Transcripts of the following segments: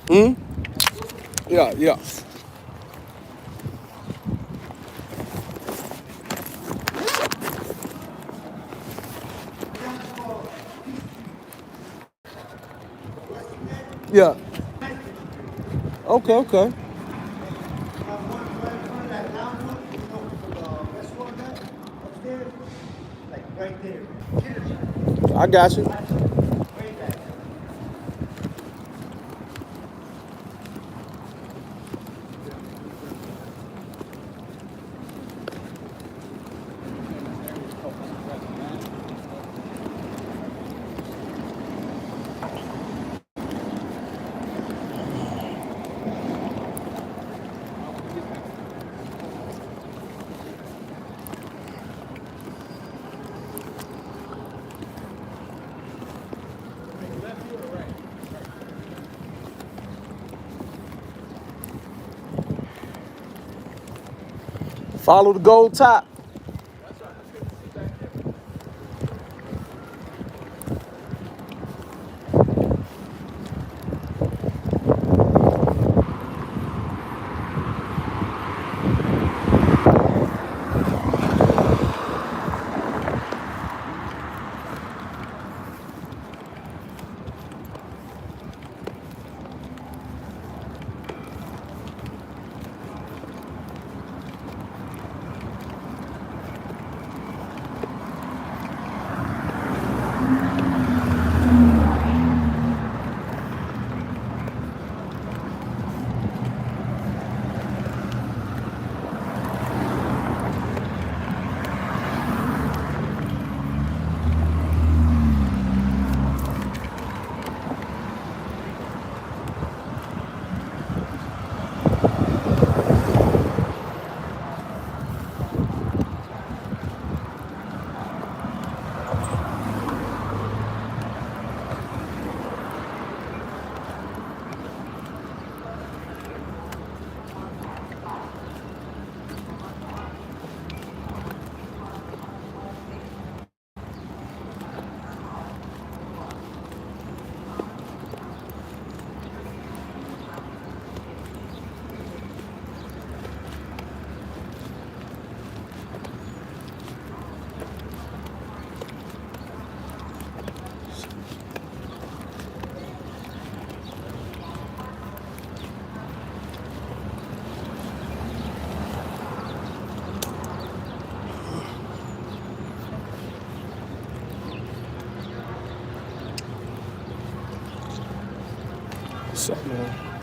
Hmm? Yeah, yeah. Yeah. Okay, okay. I got you. Follow the gold top. What's up, man?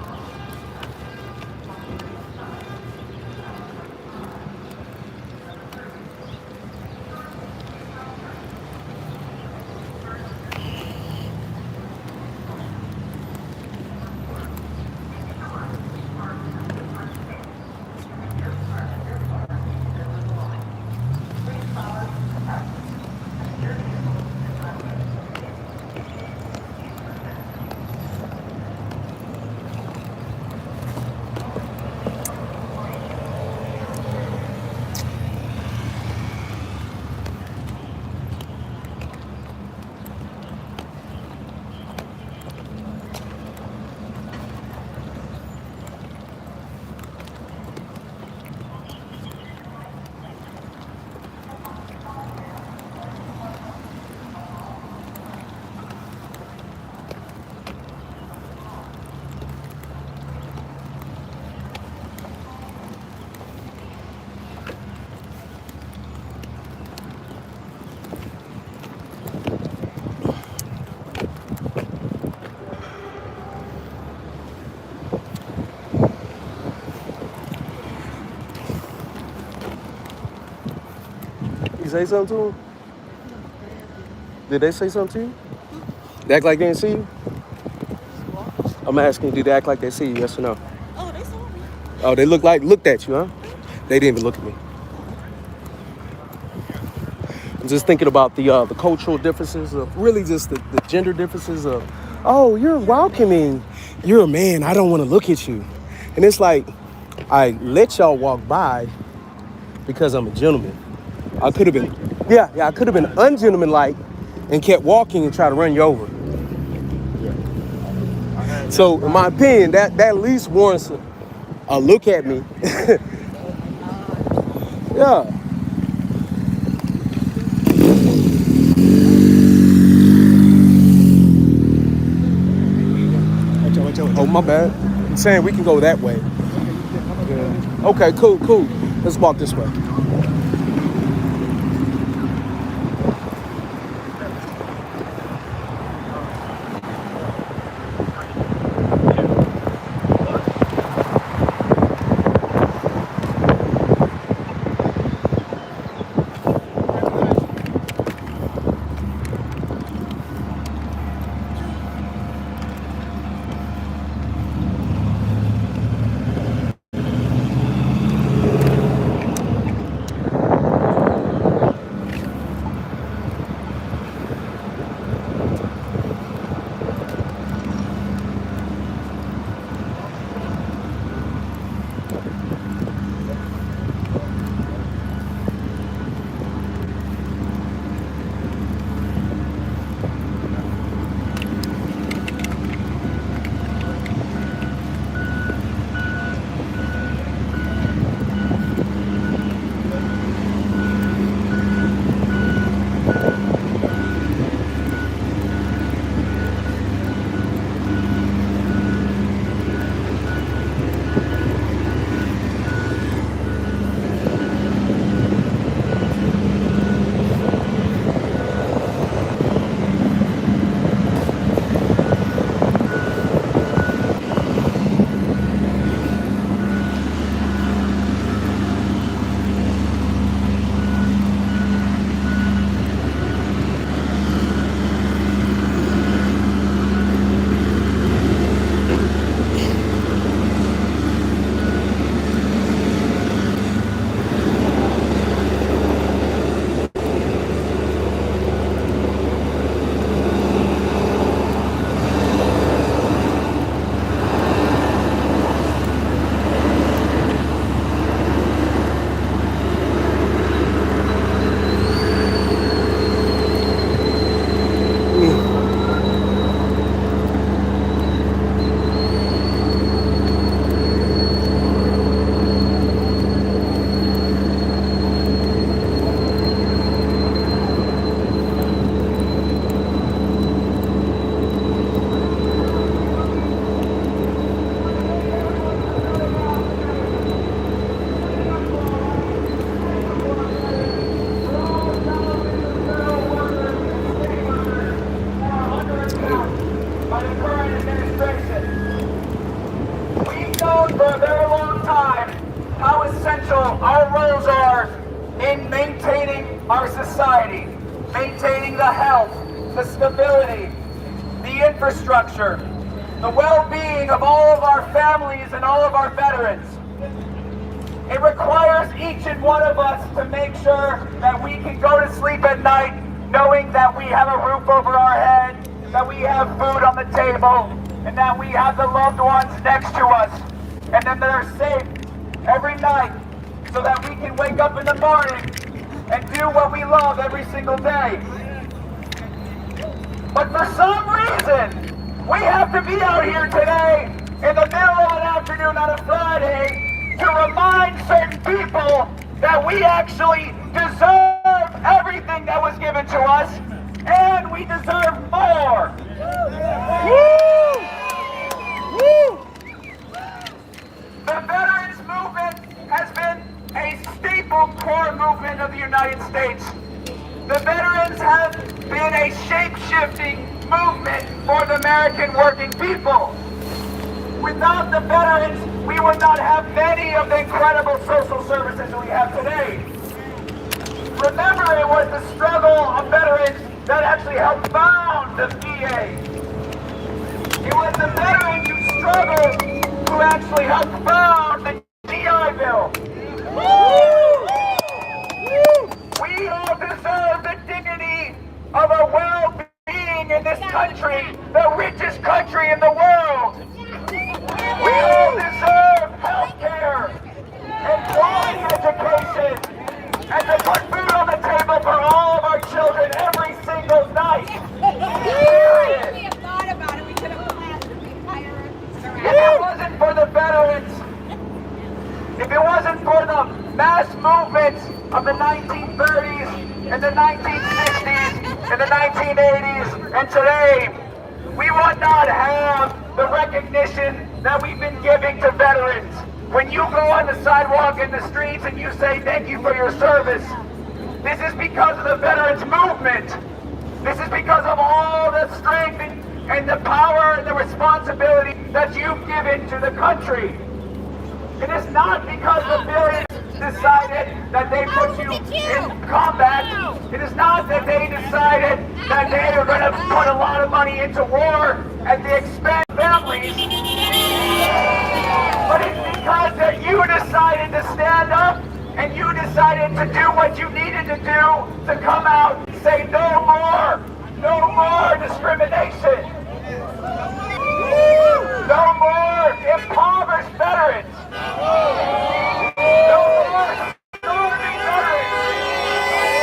You say something to him? Did they say something to you? They act like they didn't see you? I'm asking, did they act like they see you? Yes or no? Oh, they saw me. Oh, they looked at you, huh? They didn't even look at me. I'm just thinking about the cultural differences of really just the gender differences of, oh, you're welcoming. You're a man. I don't want to look at you. And it's like, I let y'all walk by, because I'm a gentleman. I could have been, yeah, I could have been ungentlemanlike and kept walking and try to run you over. So, in my opinion, that at least warrants a look at me. Yeah. Oh, my bad. I'm saying we can go that way. Yeah. Okay, cool. Let's walk this way. our society, maintaining the health, the stability, the infrastructure, the well-being of all of our families and all of our veterans. It requires each and one of us to make sure that we can go to sleep at night knowing that we have a roof over our head, that we have food on the table, and that we have the loved ones next to us, and then they're safe every night so that we can wake up in the morning and do what we love every single day. But for some reason, we have to be out here today in the middle of an afternoon on a Friday to remind certain people that we actually deserve everything that was given to us, and we deserve more. Woo! Woo! The veterans movement has been a staple core movement of the United States. The veterans have been a shape-shifting movement for the American working people. Without the veterans, we would not have many of the incredible social services we have today. Remember, it was the struggle of veterans that actually helped found the VA. It was the veterans who struggled who actually helped found the GI Bill. We all deserve the dignity of a well-being in this country, the richest country in the world. We all deserve health care and quality education prophets of the 1930s and the 1960s and the 1980s and today. We would not have the recognition that we've been giving to veterans. When you go on the sidewalk in the streets and you say thank you for your service, this is because of the veterans movement. This is because of all the strength and the power and the responsibility that you've given to the country. It is not because the billions decided that they put you in combat. It is not that they decided that they are going to put a lot of money into war at the expense of families. But it's because that you decided to stand up and you decided to do what you needed to do to come out and say no more discrimination. No more impoverished veterans. No more starving veterans.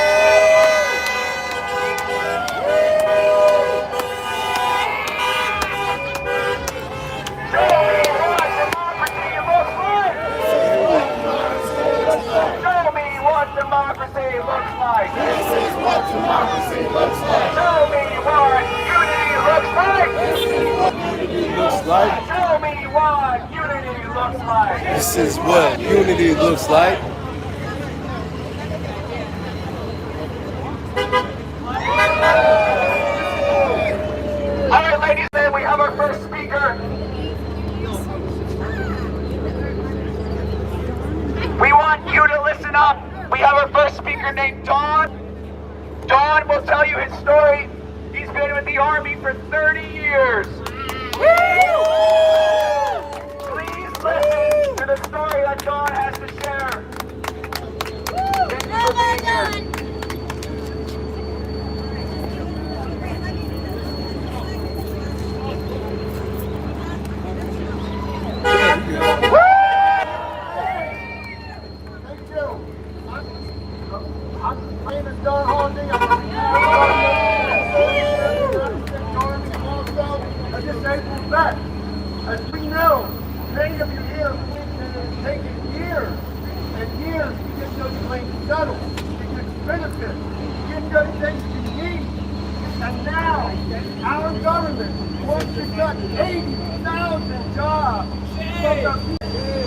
Show me what democracy looks like. Show me what democracy looks like. This is what democracy looks like. Show me what unity looks like. Looks like. Show me what unity looks like. This is what unity looks like. All right, ladies and gentlemen, we have our first speaker. We want you to listen up. We have our first speaker named Don. Don will tell you his story. He's been with the Army for 30 years. Please listen to the story that Don has to share. Thank you for being here. My name is Don Hardy. I'm a disabled vet. As we know, many of you here have taken years and years to get those claims settled, to get benefits, to get those things you need. And now, our government wants to cut 80,000 jobs from the VA.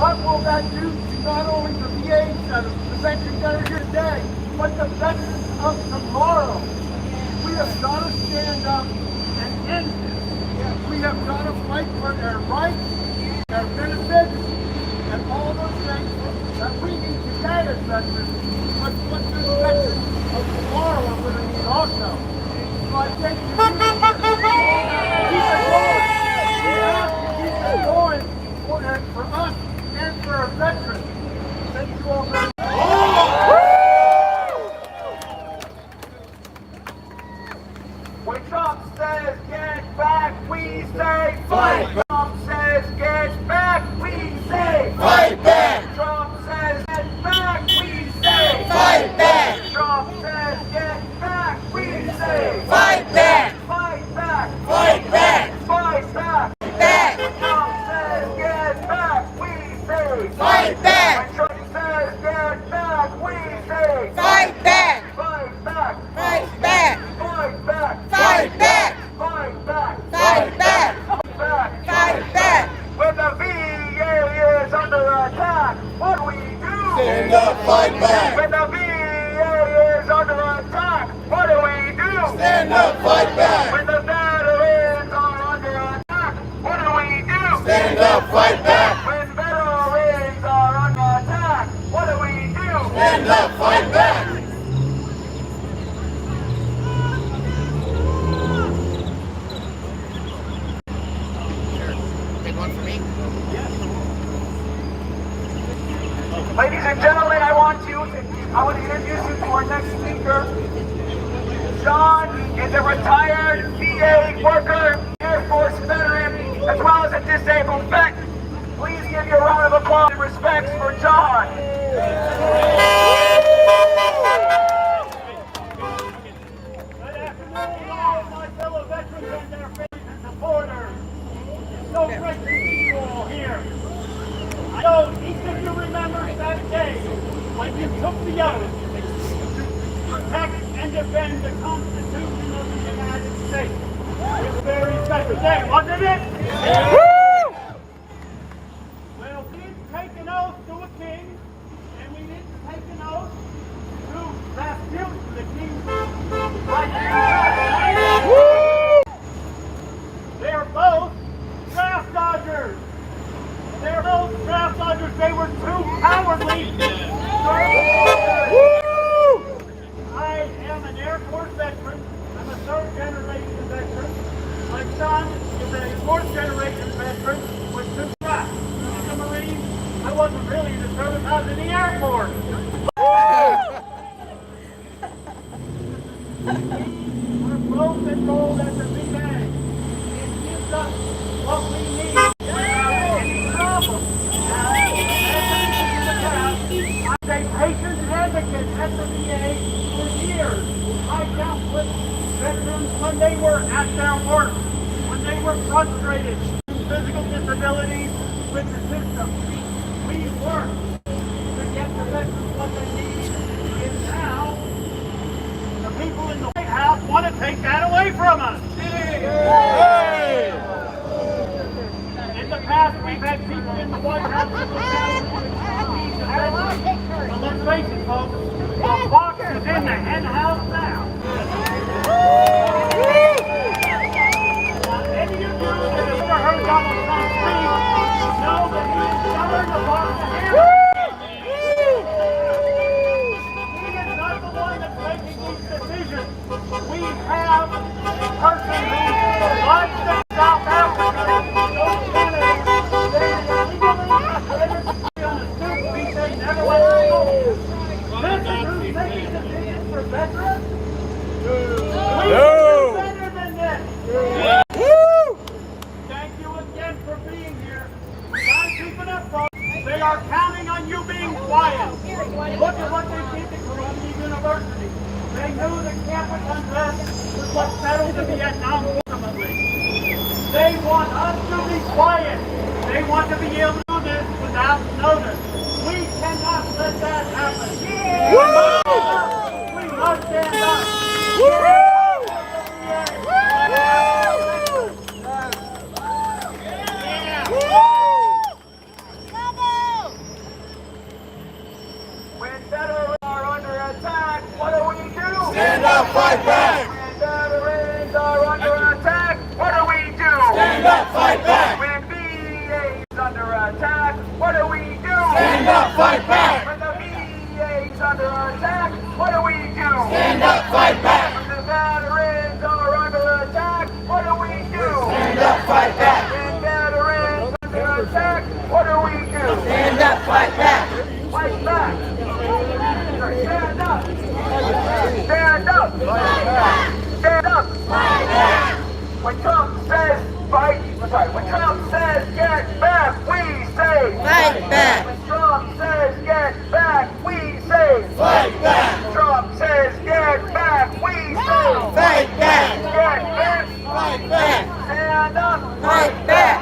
What will that do to not only the VA centers, the veterans that are here today, but the veterans of tomorrow? We have got to stand up and end this. We have got to fight for their rights, their benefits, and all those things that we need today as veterans, but what the veterans of tomorrow are going to need also. So I think we keep it going. We have to keep it going for us and for our veterans. Thank you all very much. When Trump says get back, we say fight. Trump says get back, we say Fight back. Trump says get back, we say Fight back. Trump says get back, we say Fight back. fight back, Fight back. fight back. Back. Trump says get back, we say Fight back. When Trump says get back, we say Fight back. fight back, Fight back. fight back, Fight back. fight back, Fight back. fight back. Fight back. When the VA is under attack, what do we do? Stand up, fight back. When the VA is under attack, what do we do? Stand up, fight back. When the veterans are under attack, what do we do? Stand up, fight back. When veterans are under attack, what do we do? Stand up, fight back. Ladies and gentlemen, I want to introduce you to our next speaker. John is a retired VA worker, Air Force veteran, as well as a disabled vet. Please give you a round of applause and respects for John. Good afternoon, all my fellow veterans and their families and supporters. It's so great to see you all here. I know each of you remembers that day when that you took the oath to protect and defend the Constitution of the United States. It's a very special day, wasn't it? Well, we didn't take an oath to a king, and we didn't take an oath to Rasputin, the king. They're both draft dodgers. They're both draft dodgers. They were too cowardly. I am an Air Force veteran. I'm a third-generation veteran. My son is a fourth-generation veteran with two drafts. He's a Marine. I wasn't really in the service. I was in the Air Force. We're both enrolled at the eday. It gives us what we need. Any problem? I'm a patient advocate at the VA for years. I dealt with veterans when they were at their worst, when they were frustrated, physical disabilities with the system. We worked to get the veterans what they need, and now the people in the White House want to take that away from us. In the past, we've had people in the White House who look but let's face it, folks, the fox is in the hen house now. Any of you that have ever heard Donald Trump speak know that he is stubborn about the hair. He is not the one that's making these decisions. We have a person who loves the South Africa, knows Canada, they are legally on a suit, we say never let her go. This is who's making decisions for veterans? We do better than this. Thank you again for being here. Gotta keep it up, folks. They are counting on you being quiet. Look at what they did to Columbia University. They knew the campus unrest was what settled the Vietnam War ultimately. They want us to be quiet. They want to be able to do this without notice. We cannot let that happen. We must stand up. When veterans are under attack, what do we do? Stand up, fight back. When veterans are under attack, what do we do? Stand up, fight back. When VA is under attack, what do we do? Stand up, fight back. When the VA is under attack, what do we do? Stand up, fight back. When the veterans are under attack, what do we do? Stand up, fight back. When veterans are under attack, what do we do? Stand up, fight back. Fight back. Stand up. Stand up. Stand up. When Trump says when Trump says get back, we say Fight back. When Trump says get back, we say Fight back. Trump says get back, we say Fight back. get back. Fight back. Stand up. Fight back.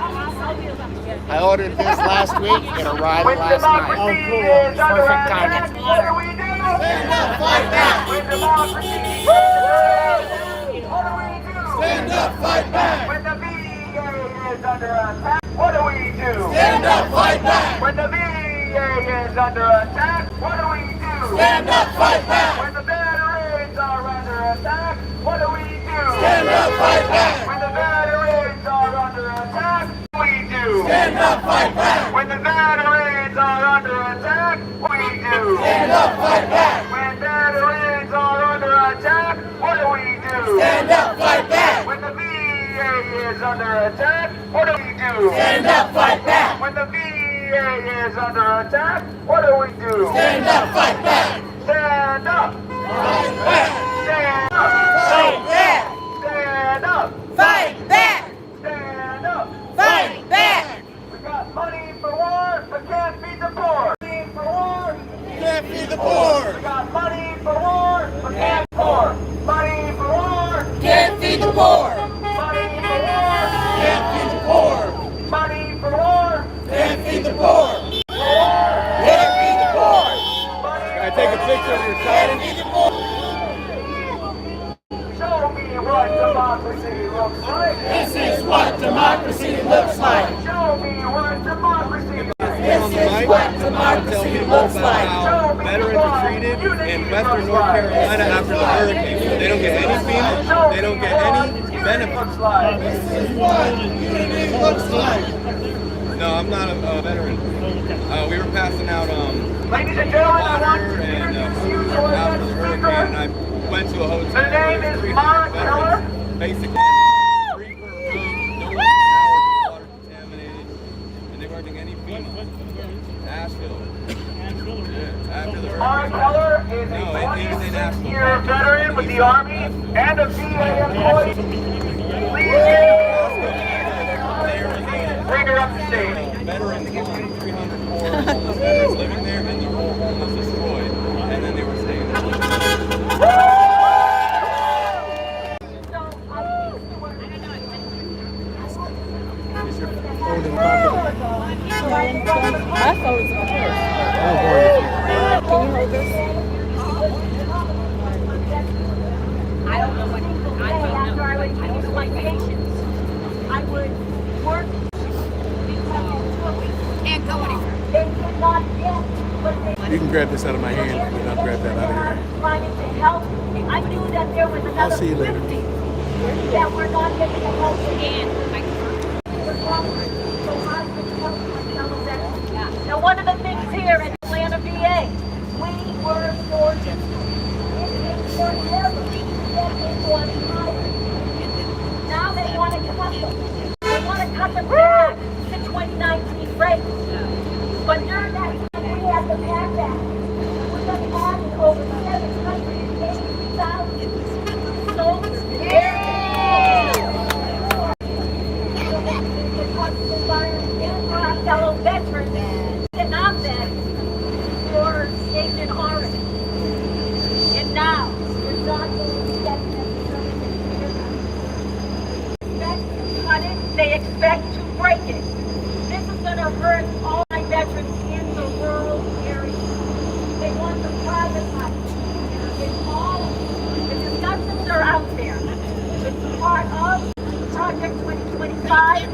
I ordered this last week. It arrived When last night. democracy is under Perfect attack, timing. what do we do? Stand up, fight back. When democracy is under attack, what do we do? Stand up, fight back. When the VA is under attack, what do we do? Stand up, fight back. When the VA is under attack, what do we do? Stand up, fight back. When the veterans are under attack, what do we do? Stand up, fight back. When the veterans are under attack, what do we do? Stand up, fight back. When the veterans are under attack, what do we do? Stand up, fight back. When veterans are under attack, what do we do? Stand up, fight back. When the VA is under attack, what do we do? Stand up, fight back. When the VA is under attack, what do we do? Stand up, fight back. Stand up! Fight back. Stand up! Fight back. Stand up! Fight back. Stand up! Fight back. We got money for war, but can't feed the poor. Money for war. Can't feed the poor. We got money for war, but can't poor. Money for war. Can't feed the poor. Money for war. Can't feed the poor. Money for war. Can't feed the poor. For war. Can't feed the poor. Money I take a picture of your son? Show me what democracy looks like. This is what democracy looks like. Show me what democracy looks like. This is what democracy looks like. Show me Veterans what are treated unity in Western looks North like. Carolina after the hurricane. They don't get any FEMA. They don't get any benefits. This is what unity looks like. No, I'm not a veteran. We were passing out Ladies and gentlemen, I want water to and introduce you to food our after the next hurricane, and speaker. I went to a hotel. Her name where is 300 Mara veterans, Keller. basically, free per room, no showers, water contaminated, and they weren't getting any FEMA. Asheville. Yeah, after the Mara hurricane. Keller is a No, it is in 26-year Asheville. veteran with the Army and a VA employee. Please bring her up to stage. Veterans, 304 homeless veterans living there, and their whole home was destroyed. And then they were staying there. My phone's on here. Can you hold this? I don't know what after I would use my patience. I would work. Can't go anywhere. They did not get what they You can grab this out of my hand, and I'll grab that out of your hand. trying to help. I knew that there was another see you later. 50 that were not getting the help again. So I could help my fellow veterans. Now, one of the things here at Atlanta VA, we were gorgeous. It takes forever to get anyone hired. Now they want to cut them. They want to cut them back to 2019 rates. But during that time, we had the PAC Act. We have added over 780,000 soldiers. For our fellow veterans, Vietnam vets, were stationed Orange. And now, we're not going to get cut it. They expect to break it. This is going to hurt all my veterans in the rural areas. They want to privatize. It's all, the discussions are out there. It's part of Project 2025.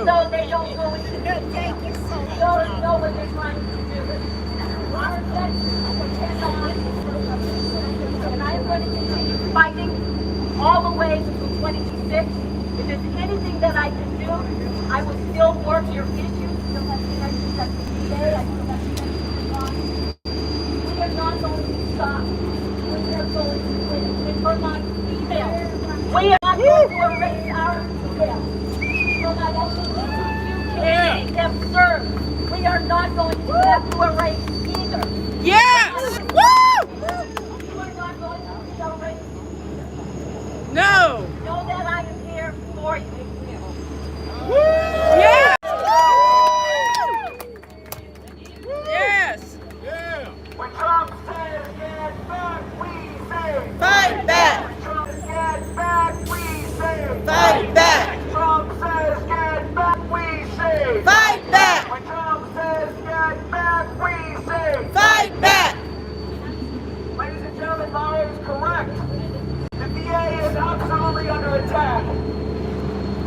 So they don't go into detail. Don't know what they're trying to do. Our veterans depend on, and I am going to continue fighting all the way to 2026. If there's anything that I can do, I will still work your issues. Still have connections at the VA. I still have connections with Vermont. We are not going to stop. We are going to win. With Vermont females, we are not going to erase our females. We will not only make them serve. We are not going to have to erase either. Yes! Woo! You are not going to erase either. No! Know that I am here for you. Yes! Yes! When Trump says get back, we say Fight back! When Trump says get back, we say Fight back! When Trump says get back, we say Fight back! When Trump says get back, we say Fight back! Ladies and gentlemen, Mara is correct. The VA is absolutely under attack.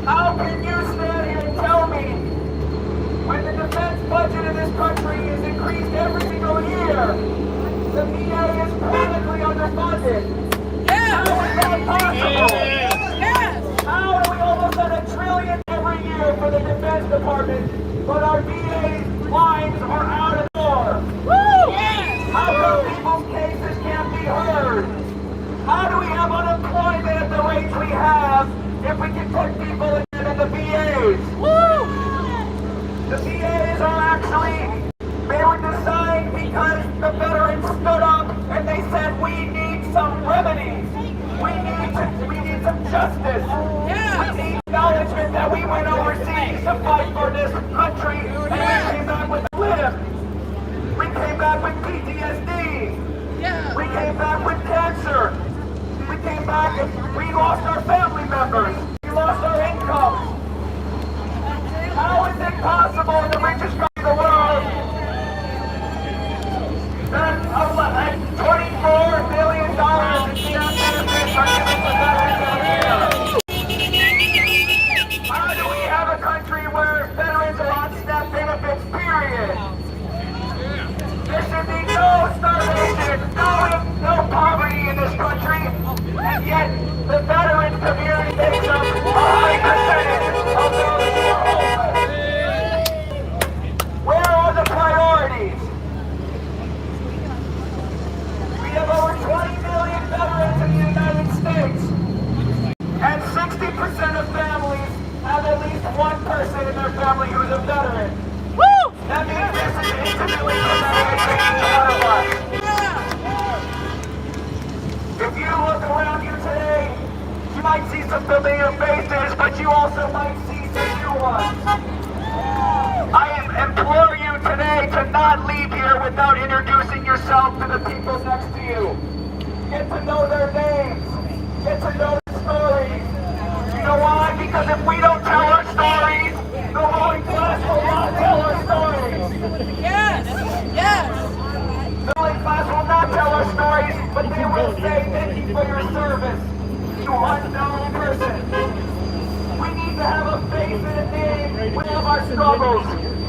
How can you stand here and tell me when the defense budget in this country is increased every single year, the VA is chronically underfunded? How is that possible? Yes! How are we almost at $1 trillion every year for the Defense Department, but our VA's lines are out of the door? How come people's cases can't be heard? How do we have unemployment at the rates we have if we can put people in the VAs? The VAs are actually, they were designed because the veterans stood up and they said we need some remedies. We need some justice. We need acknowledgement that we went overseas to fight for this country and we came back with a limp. We came back with PTSD. We came back with cancer. We came back and we lost our family members. We lost our income. How is it possible in the richest country in the world that one person in their family who's a veteran. That means this is intimately connected to each one of us. If you look around you today, you might see some familiar faces, but you also might see some new ones. I implore you today to not leave here without introducing yourself to the people next to you. Get to know their names. Get to know their stories. You know why? Because if we don't tell our stories, the ruling class will not tell our stories. Yes! Yes! The ruling class will not tell our stories, but they will say thank you for your service to unknown person. We need to have a face and a name. We have our struggles,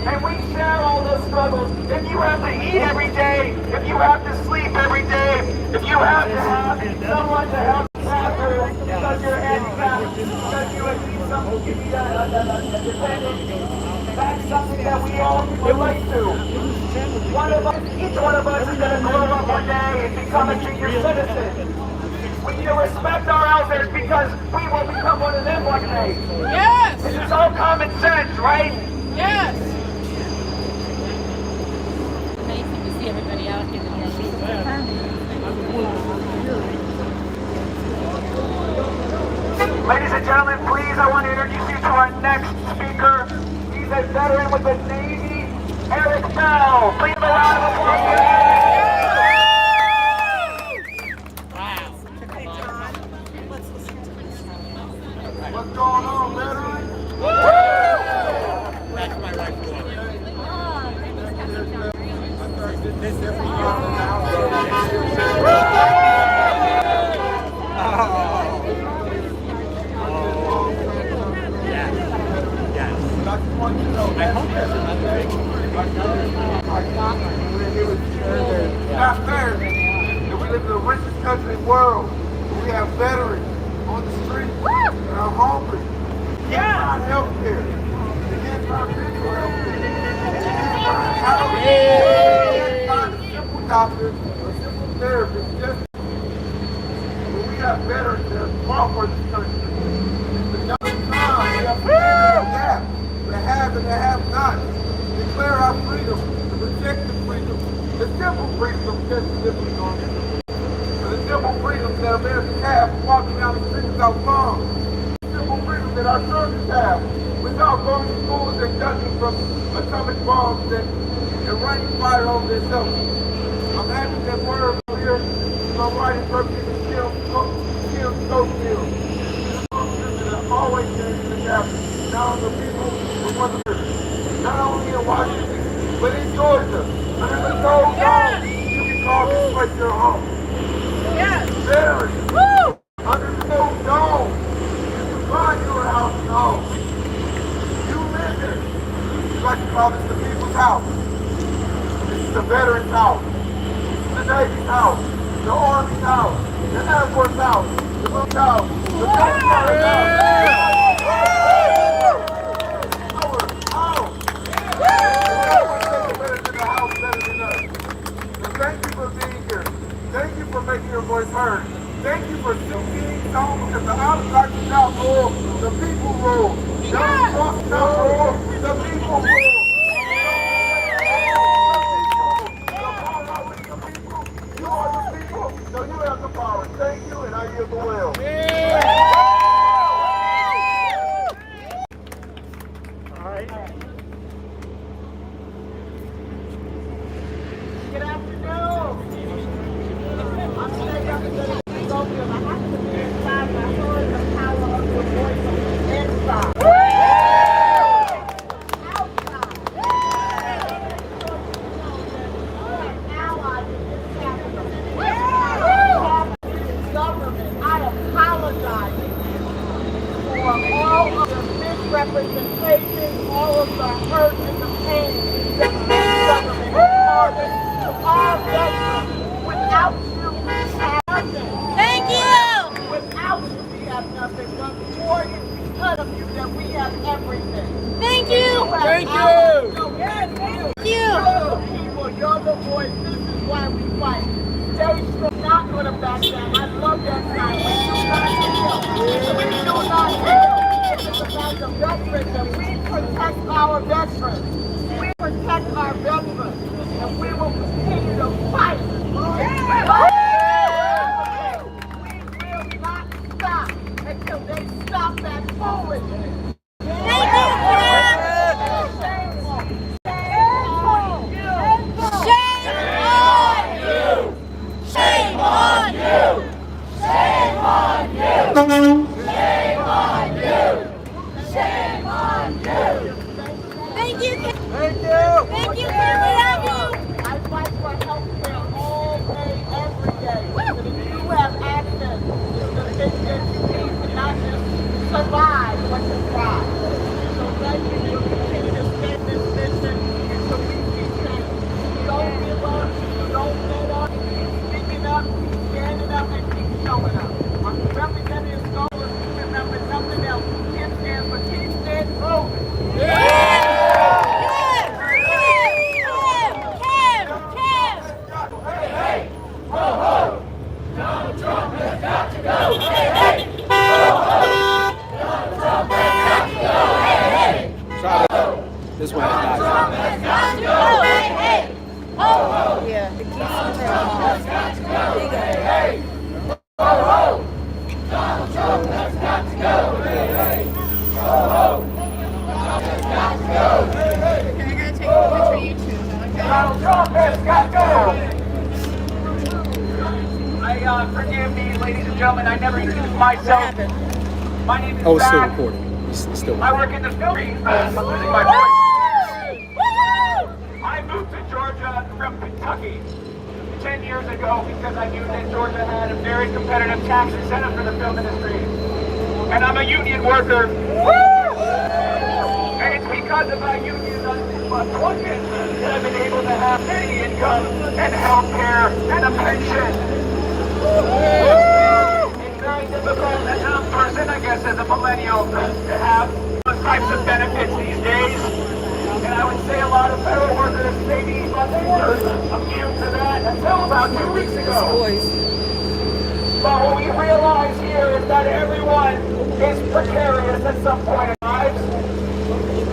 and we share all those struggles. If you have to eat every day, if you have to sleep every day, if you have to have someone to help you bathroom because you're handicapped, because you need something to be dependent, that's something that we all can relate to. Each one of us is going to grow up one day and become a senior citizen. We need to respect our elders because we will become one of them one day. Yes! This is all common sense, right? Yes! Amazing to see everybody out here today. Ladies and gentlemen, please, I want to introduce you to our next speaker. He's a veteran with the Navy, Eric Bell. Please give a round of applause for Eric. What's going on, veteran? That's my rifle. I hope that's another big It's not fair that we live in the richest country in the world. We have veterans on the street that are hungry. They can't find health care. They can't find medical health care. They can't find housing. They can't find a simple doctor or a simple therapist. But we have veterans that have fought for this country. The young time, we have to stand in the gap. The have and the have not. Declare our freedom, to protect the freedom, the simple freedom that citizens on it. The simple freedoms that Americans have walking down the streets without bombs. The simple freedom that our children have without going to schools and ducking from atomic bombs and running fire over themselves. I'm happy that word over here, my wife is working in Kim Schofield. That always stands in the gap. Now the people of Mother Earth, not only in Washington, but in Georgia. Under the gold dome, you can call this place your home. Yes! Veterans, under the gold dome, you can find your house and home. You live there. You like to call this the people's house. This is the veterans' house. This is the Navy's house. The Army's house. The Air Force house. The Blue House. The Coast Guard's house. Thank you for being here. Thank you for making your voice heard. Thank you for still being known because the outside does not rule, the people rule. Donald Trump does not rule, the people rule. You are the people, so you have the power. Thank you, and I yield the will. Good afternoon. I'm State Representative Schofield. I happen to be inside my heard the power of your voice inside. Outside. our veterans. We protect our veterans. And we will continue to fight. We will not stop until they stop that foolishness. Thank you, Shame on you! Shame on you! Shame on you! Shame on you! Thank you, Kim. Thank you. Thank you, Kim. We love you. I fight for health care all day, every day. So that you have access to the things that you need to not just survive, but to thrive. So thank you. You'll continue to spend this mission until we see change. Don't give up. Don't let up. Keep speaking up. Keep standing up and keep showing up. On Representative Scholars, remember nothing else. Kim stands for Keep Stand Moving. This one is not. Yeah, it keeps on Donald Trump has got to go. Forgive me, ladies and gentlemen, I never introduced myself. My name is Oh, it's still Zach. recording. It's still I recording. work in the film. I'm losing my voice. I moved to Georgia from Kentucky 10 years ago because I knew that Georgia had a very competitive tax incentive for the film industry. And I'm a union worker. And it's because of my union employment that I've been able to have steady income and health care and a pension. It's very difficult as a person, I guess, as a millennial, to have those types of benefits these days. And I would say a lot of federal workers maybe were immune to that until about 2 weeks ago. But what we realize here is that everyone is precarious at some point in their lives.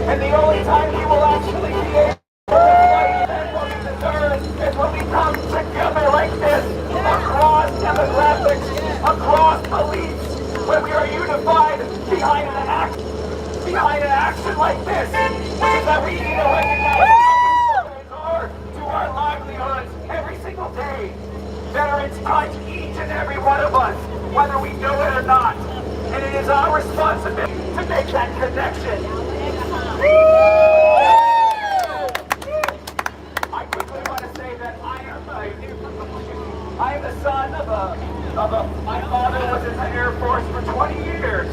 And the only time you will actually be able to fight and what we deserve is when we come together like this, across demographics, across beliefs, when we are unified behind an action like this, which is that we need to recognize how to our livelihoods every single day. Veterans touch each and every one of us, whether we know it or not. And it is our responsibility to make that connection. I quickly want to say that I am the son of my father was in the Air Force for 20 years.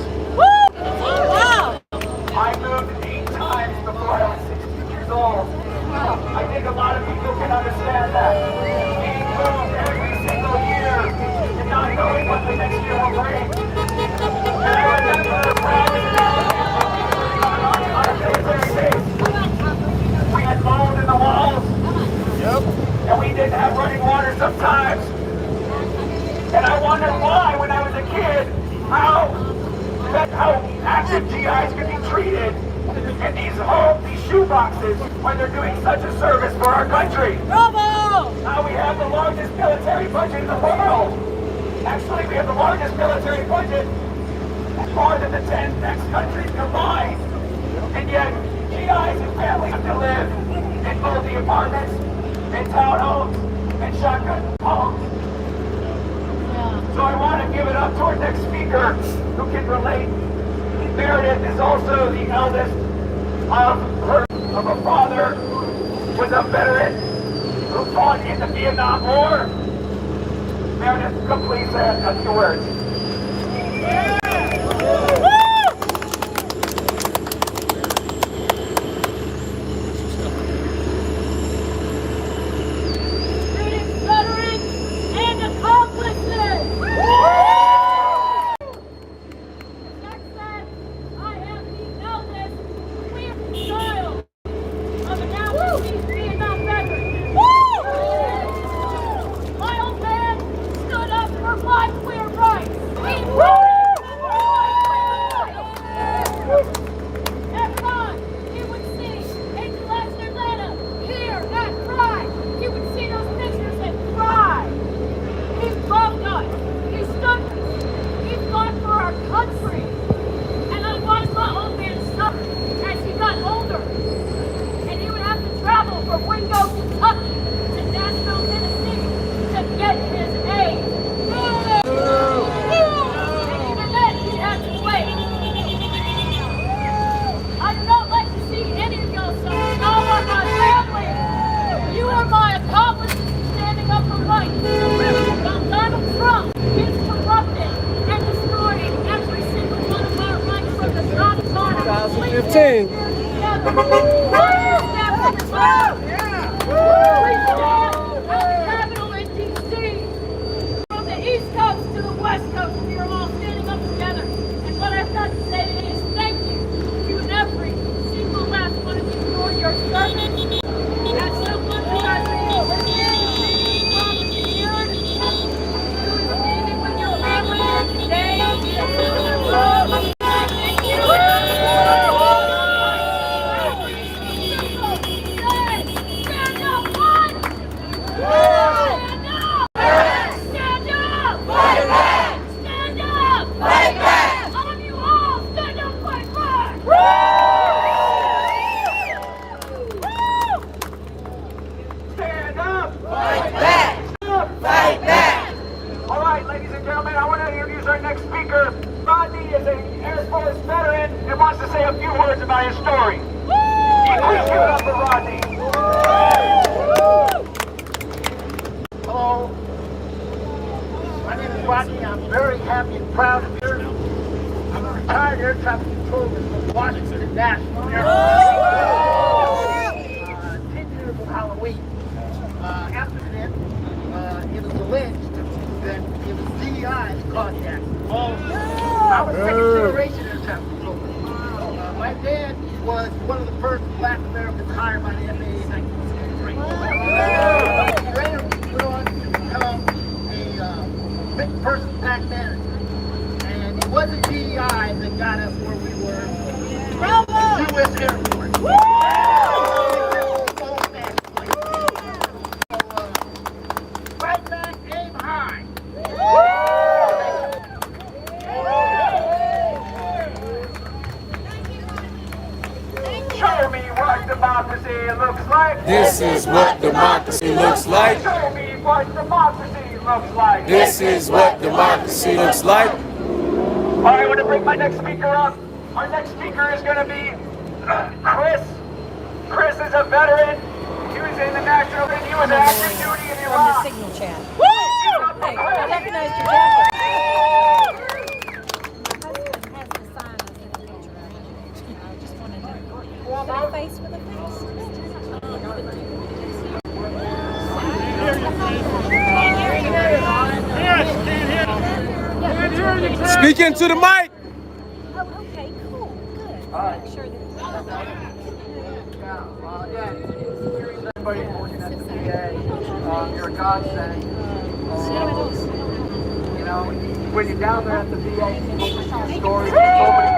Wow! I moved 8 times before I was 16 years old. I think a lot of people can understand that. Being moved every single year and not knowing what the next year will bring. And I remember the promise on a military base. We had mold in the walls. And we didn't have running water sometimes. And I wondered why, when I was a kid, how active GIs could be treated in these shoe boxes when they're doing such a service for our country. Bravo! Now we have the largest military budget in the world. Actually, we have the largest military budget, more than the 10 next countries combined. And yet, GIs and families have to live in multi apartments, in townhomes, and shotgun homes. So I want to give it up to our next speaker who can relate. Meredith is also the eldest of a father who was a veteran who fought in the Vietnam War. Meredith, come please say a few words. Greetings, veterans and accomplices! Jack said, I am the eldest queer child of an outlaw Vietnam veteran. My old man stood up for my queer rights. He team. Capital in DC. From the East Coast to the West Coast, we are all standing up together. And what I've got to say today is thank you to every single last one of you for your service. As someone who has been listening, volunteered, who is standing with your family here today, thank you. Stand up, one! Stand up! Stand up! Fight back! Stand up! Fight back! All of you all, stand up, fight back! Stand up! Fight back! Fight back! All right, ladies and gentlemen, I want to introduce our next speaker. Rodney is an Air Force veteran and wants to say a few words about his story. Please give it up for Rodney. Hello. My name is Rodney. I'm very happy and proud to be here. I'm a retired air traffic controller from Washington National Airport. 10 years of Halloween. After that, it was alleged that it was DEI that caused the accident. I was second generation air traffic controller. My dad was one of the first black Americans hired by the FAA in 1963. He later went on to become a big person back manager. And it wasn't DEI that got us where we were. The U.S. Air Force. Right back, aim high. Show me what democracy looks like. This is what democracy looks like. Show me what democracy looks like. This is what democracy looks like. All right, I want to bring my next speaker up. Our next speaker is going to be Chris. Chris is a veteran. He was in the National Guard. He was active duty in From the Iraq. signal chat. Hey, I recognized your jacket. My husband has the sign of the picture. I just wanted to put a face with a face. Speak into the mic. Oh, okay, cool, good. Make sure that. Everybody working at the VA, you're a godsend. You know, when you're down there at the VA, you see stories of so many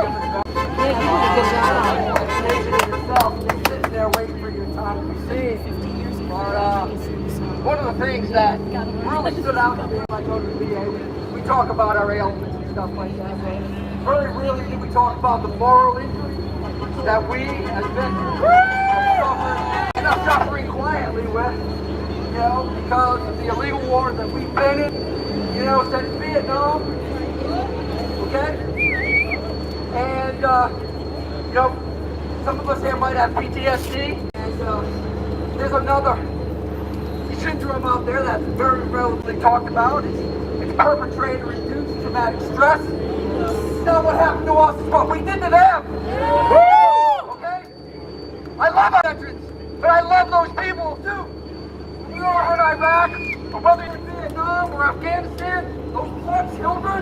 different yourself, you're sitting there waiting for your time to be seen. But one of the things that really stood out to me when I go to the VA, we talk about our ailments and stuff like that. Very rarely do we talk about the moral injury that we as veterans end up suffering quietly with, you know, because of the illegal wars that we've been in, you know, since Vietnam, okay? And, you know, some of us here might have PTSD, and there's another syndrome out there that's very relatively talked about. It's perpetrator-induced traumatic stress. Now what happened to us is what we did to them. Okay? I love our veterans, but I love those people too. When you are in Iraq, or whether you're in Vietnam or Afghanistan, those poor children.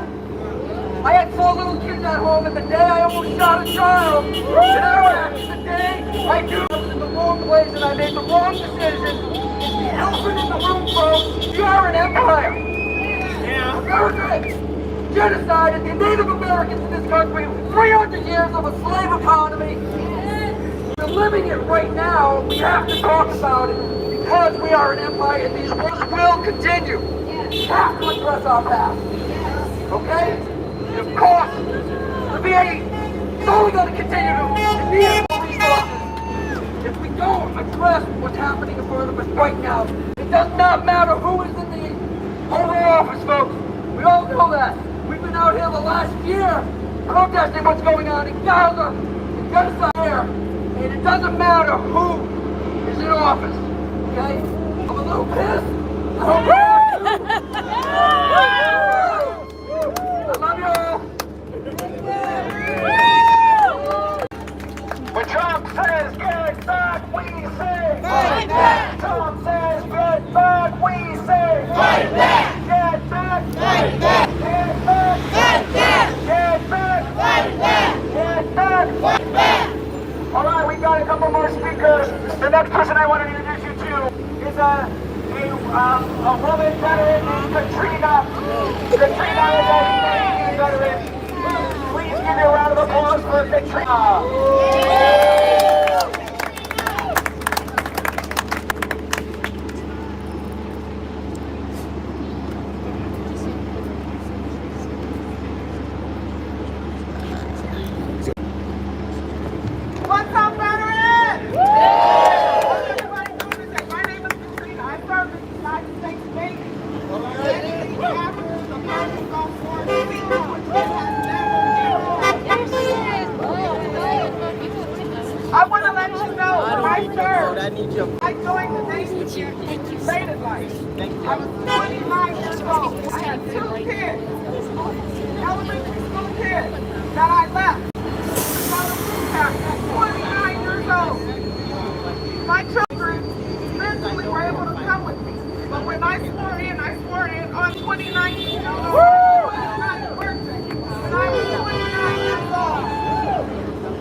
I had 4 little kids at home, and the day I almost shot a child, and I was the day I knew I was in the wrong place and I made the wrong decision. It's the elephant in the room, folks. We are an empire. Yeah. America genocided the Native Americans in this country, 300 years of a slave economy. We're living it right now. We have to talk about it because we are an empire and these wars will continue. We have to address our past. Okay? And of course, the VA is only going to continue to need more resources if we don't address what's happening in front of us right now. It does not matter who is in the Oval Office, folks. We all know that. We've been out here the last year protesting what's going on in Gaza, in genocide here, and it doesn't matter who is in office, okay? I'm a little pissed. I love you all. The next person I want to introduce you to is a woman veteran named Katrina. Katrina is a Navy veteran. Please give me a round of applause for Katrina. What's up, veterans? How's everybody doing today? My name is Katrina. I serve in the United States Navy. Anything happens, the person goes for it. I want to let you know when I served, I joined the Navy stated life. I was 29 years old. I had 2 kids, elementary school kids, that I left. At 29 years old, my children eventually were able to come with me. But when I swore in on 29 years old, my birthday, when I was 29 years old.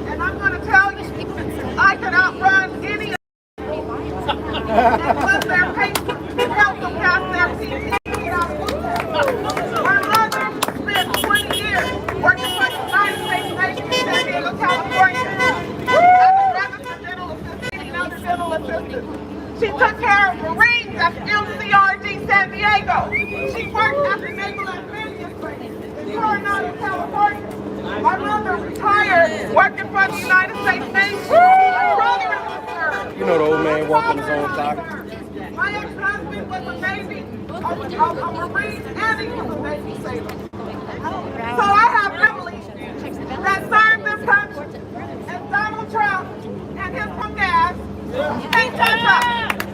And I'm going to tell you, I could outrun any of them and put their paper and help them pass their PT. My mother spent 20 years working for the United States Navy in San Diego, California. She took care of Marines at MCRG San Diego. She worked at the Naval Amphibious Base in Coronado, California. My mother retired working for the United States Navy. My brother is a servant. You know the old man walking his own clock. My ex-husband was a Navy, a Marine, and he was a Navy sailor. So I have families that served this country. And Donald Trump and his punk ass can't touch us.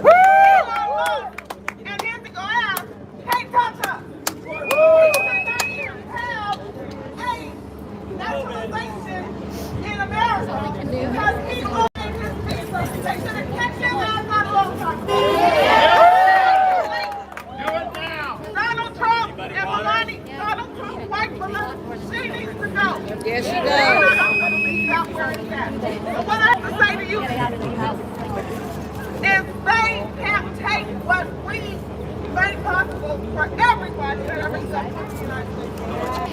Elon Musk and his go ass can't touch us. We should not even have a naturalization in America because he owns his visa. They should have kept his ass out a long time ago. Do it now. Donald Trump and Melania. Donald Trump's wife Melania. She needs to go. Yes, she does. I'm going to leave that where it's at. But what I have to say to you is they can't take what we made possible for everybody that ever stepped in the United States.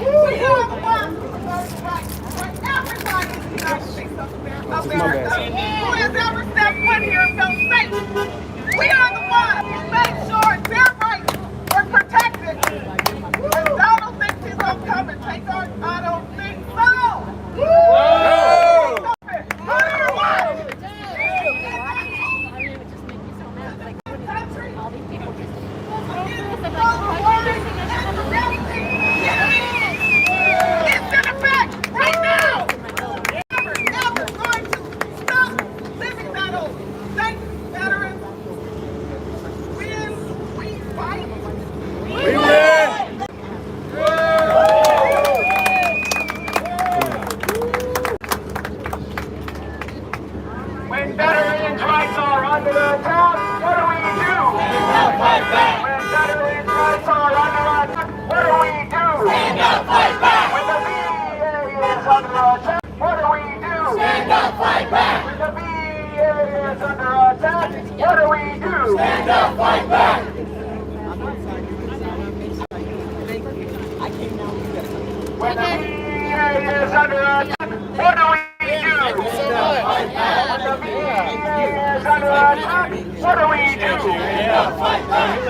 We are the ones who are right for everybody in the United States of America who has ever stepped foot here and felt safe. We are the ones who made sure their rights were protected. And Donald thinks he's going to come and take our, I don't think so. No! It's in effect right now. Never, ever going to stop living that old. Thank you, veterans. When we fight, we win. When veterans' rights are under attack, what do we do? Stand up, fight back. When veterans' rights are under attack, what do we do? Stand up, fight back. When the VA is under attack, what do we do? Stand up, fight back. When the VA is under attack, what do we do? Stand up, fight back. When the VA is under attack, what do we do? What do we do?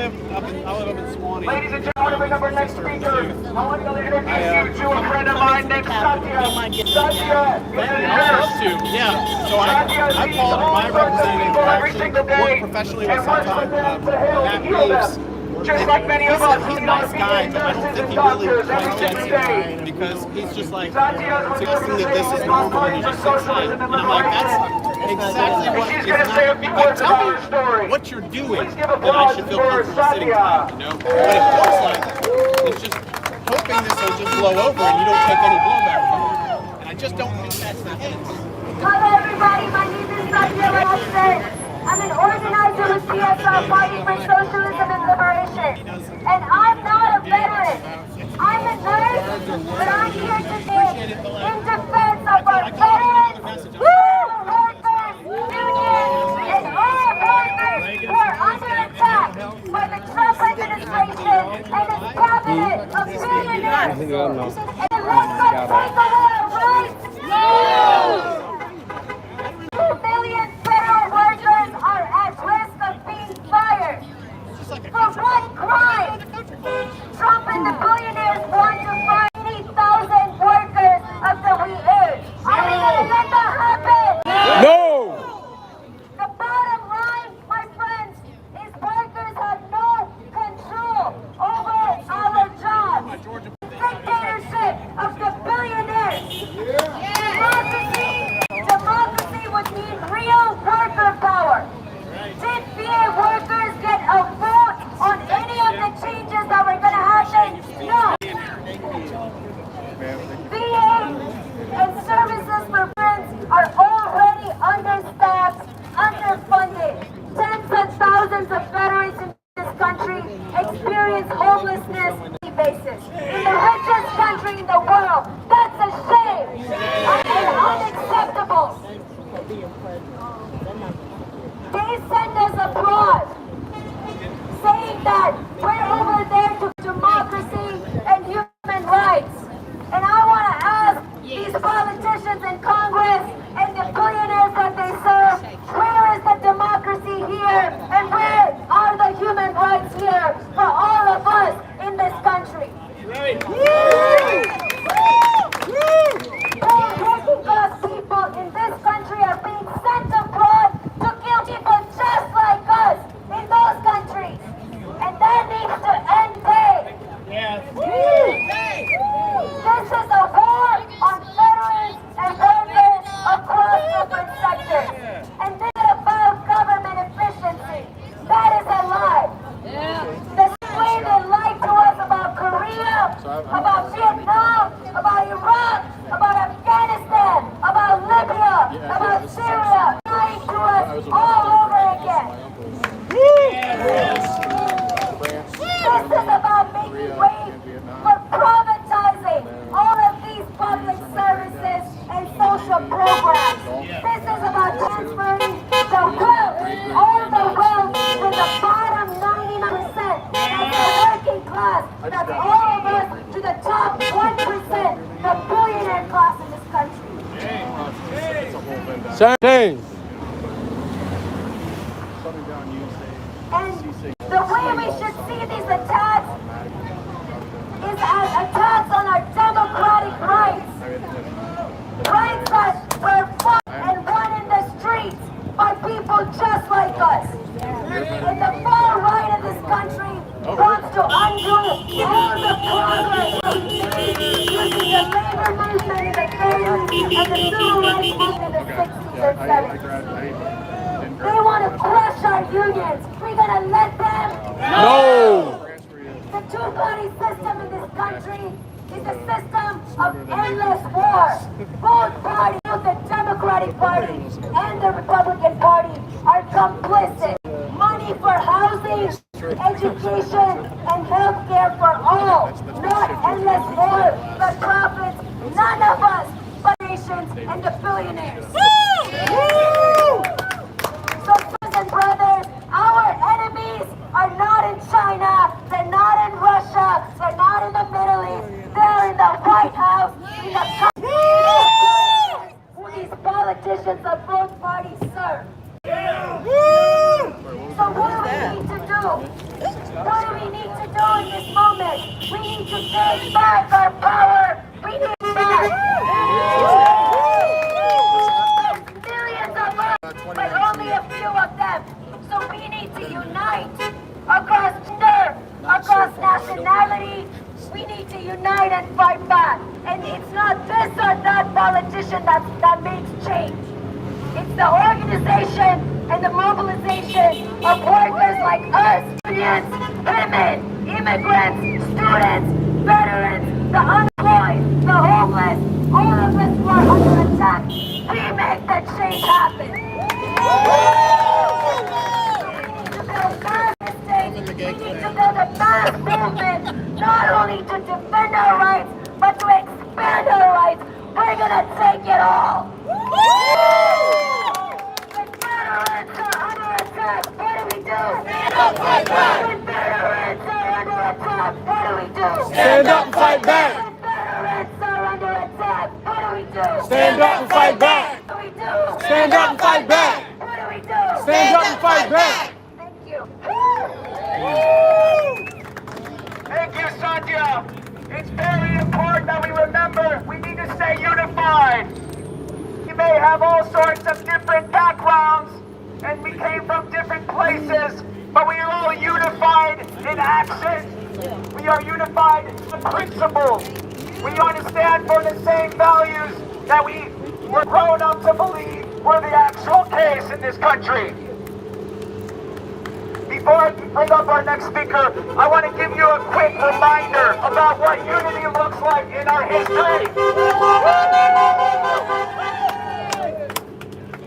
Ladies and gentlemen, I want to bring up our next speaker. I want to introduce you to a friend of mine named Satya. Satya is a nurse. Yeah, so I called my representative who actually worked professionally with sometime Matt Reeves. Just like many of us, He's a nice guy, but I don't think he really quite gets it because he's just like suggesting that this is normal and you just sit tight. And I'm like, that's exactly what is not. Like, tell me what you're doing that I should feel comfortable sitting tight, you know? What it looks like is just hoping this will just blow over and you don't take any blowback from it. And I just don't think that's the case. Hello everybody, my name is Satya, like I said. I'm an organizer with PSR fighting for socialism and liberation. And I'm not a veteran. I'm a nurse, but I'm here today in defense of our veterans, workers, unions, and all billionaires. Yeah, I know. And let's not take away our rights. No! 2 million federal workers are at risk of being fired. For what crime? Trump and the billionaires want to fire 80,000 workers of the we air. Are we going to let that happen? No! The bottom line, my friends, is workers have no control over our jobs. Dictatorship of the billionaires. Democracy would need real worker power. Did VA workers get a vote on any of the changes that were going to happen? No. VA and services for veterans are already understaffed, underfunded. Tens of thousands of veterans in this country experience homelessness on a daily basis. In the richest country in the world, that's a shame and unacceptable. They send us abroad, saying that we're over there to democracy and human rights. And I want to ask these politicians in Congress and the billionaires that they serve, where is the democracy here and where are the human rights here for all of us in this country? Poor working class people in this country are being sent abroad to kill people just like us in those countries. And that needs to end today. This is a war on veterans and workers across different sectors. And this is about government efficiency. That is a lie. The way they lied to us about Korea, about Vietnam, about Iraq, about Afghanistan, about Libya, about Syria, lying to us all over again. This is about making way for privatizing all of these public services and social programs. This is about transferring the wealth, all the wealth to the bottom 99%. That's the working class. That's all of us to the top 1%, the billionaire class in this country. Same thing. And the way we should see these attacks is as attacks on our democratic rights. Rights that were fought and won in the streets by people just like us. And the far right of this country wants to undo all the progress using the labor movement in the 30s and the civil rights movement in the 60s and 70s. They want to crush our unions. We're going to let them? No! The two-party system in this country is a system of endless war. Both parties, the Democratic Party and the Republican Party, are complicit. Money for housing, education, and health care for all. Not endless war for profits. None of us, but nations and the billionaires. So, sisters and brothers, our enemies are not in China, they're not in Russia, they're not in the Middle East, they're in the White House, in the country who these politicians of both parties serve. So what do we need to do? What do we need to do in this moment? We need to take back our power. We need back. Millions of us, but only a few of them. So we need to unite across gender, across nationality. We need to unite and fight back. And it's not this or that politician that makes change. It's the organization and the mobilization of workers like us, unions, women, immigrants, students, veterans, the unemployed, the homeless, all of us who are under attack. We make the change happen. We need to build a mass movement, not only to defend our rights, but to expand our rights. We're gonna take it all. When veterans are under attack, what do we do? Stand up, fight back. When veterans are under attack, what do we do? Stand up and fight back. When veterans are under attack, what do we do? Stand up and fight back. What do we do? Stand up and fight back. What do we do? Stand up and fight back. Thank you. Thank you, Satya. It's very important that we remember we need to stay unified. We may have all sorts of different backgrounds and we came from different places, but we are all unified in action. We are unified in principles. We understand for the same values that we were grown up to believe were the actual case in this country. Before I bring up our next speaker, I want to give you a quick reminder about what unity looks like in our history.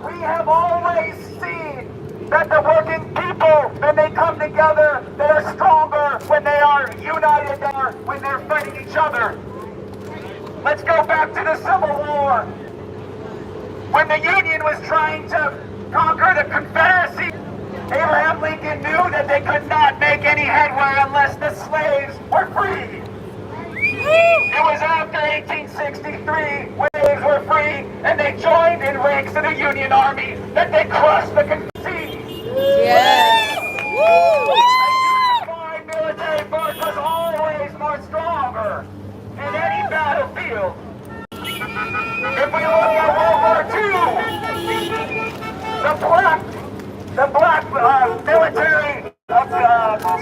We have always seen that the working people, when they come together, they are stronger when they are united or when they're fighting each other. Let's go back to the Civil War. When the Union was trying to conquer the Confederacy, Abraham Lincoln knew that they could not make any headway unless the slaves were free. It was after 1863, when slaves were free and they joined in ranks of the Union Army, that they crushed the Confederacy. Yes. A unified military force was always more stronger in any battlefield. If we look at World War II, the black military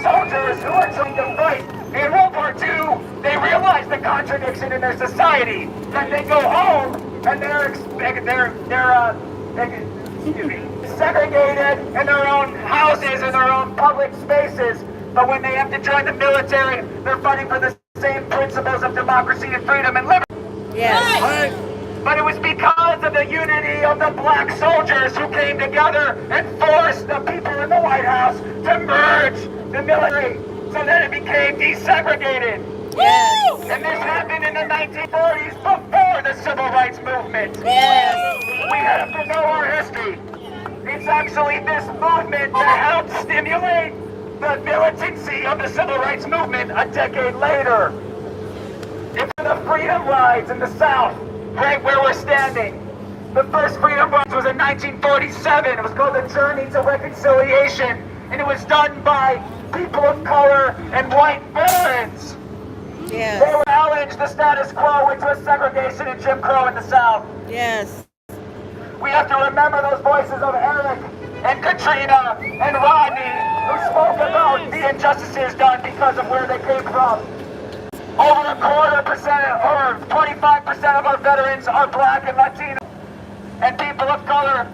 soldiers who were trying to fight in World War II, they realized the contradiction in their society, that they go home and they're segregated in their own houses, in their own public spaces, but when they have to join the military, they're fighting for the same principles of democracy and freedom and liberty. Yes. But it was because of the unity of the black soldiers who came together and forced the people in the White House to merge the military so that it became desegregated. Yes. And this happened in the 1940s before the Civil Rights Movement. Yes. We have to know our history. It's actually this movement that helped stimulate the militancy of the Civil Rights Movement a decade later. It's the freedom rides in the South, right where we're standing. The first freedom rides was in 1947. It was called the Journey to Reconciliation, and it was done by people of color and white veterans. Yes. They were challenged the status quo, which was segregation and Jim Crow in the South. Yes. We have to remember those voices of Eric and Katrina and Rodney who spoke about the injustices done because of where they came from. Over a quarter percent, or 25% of our veterans are black and Latino and people of color.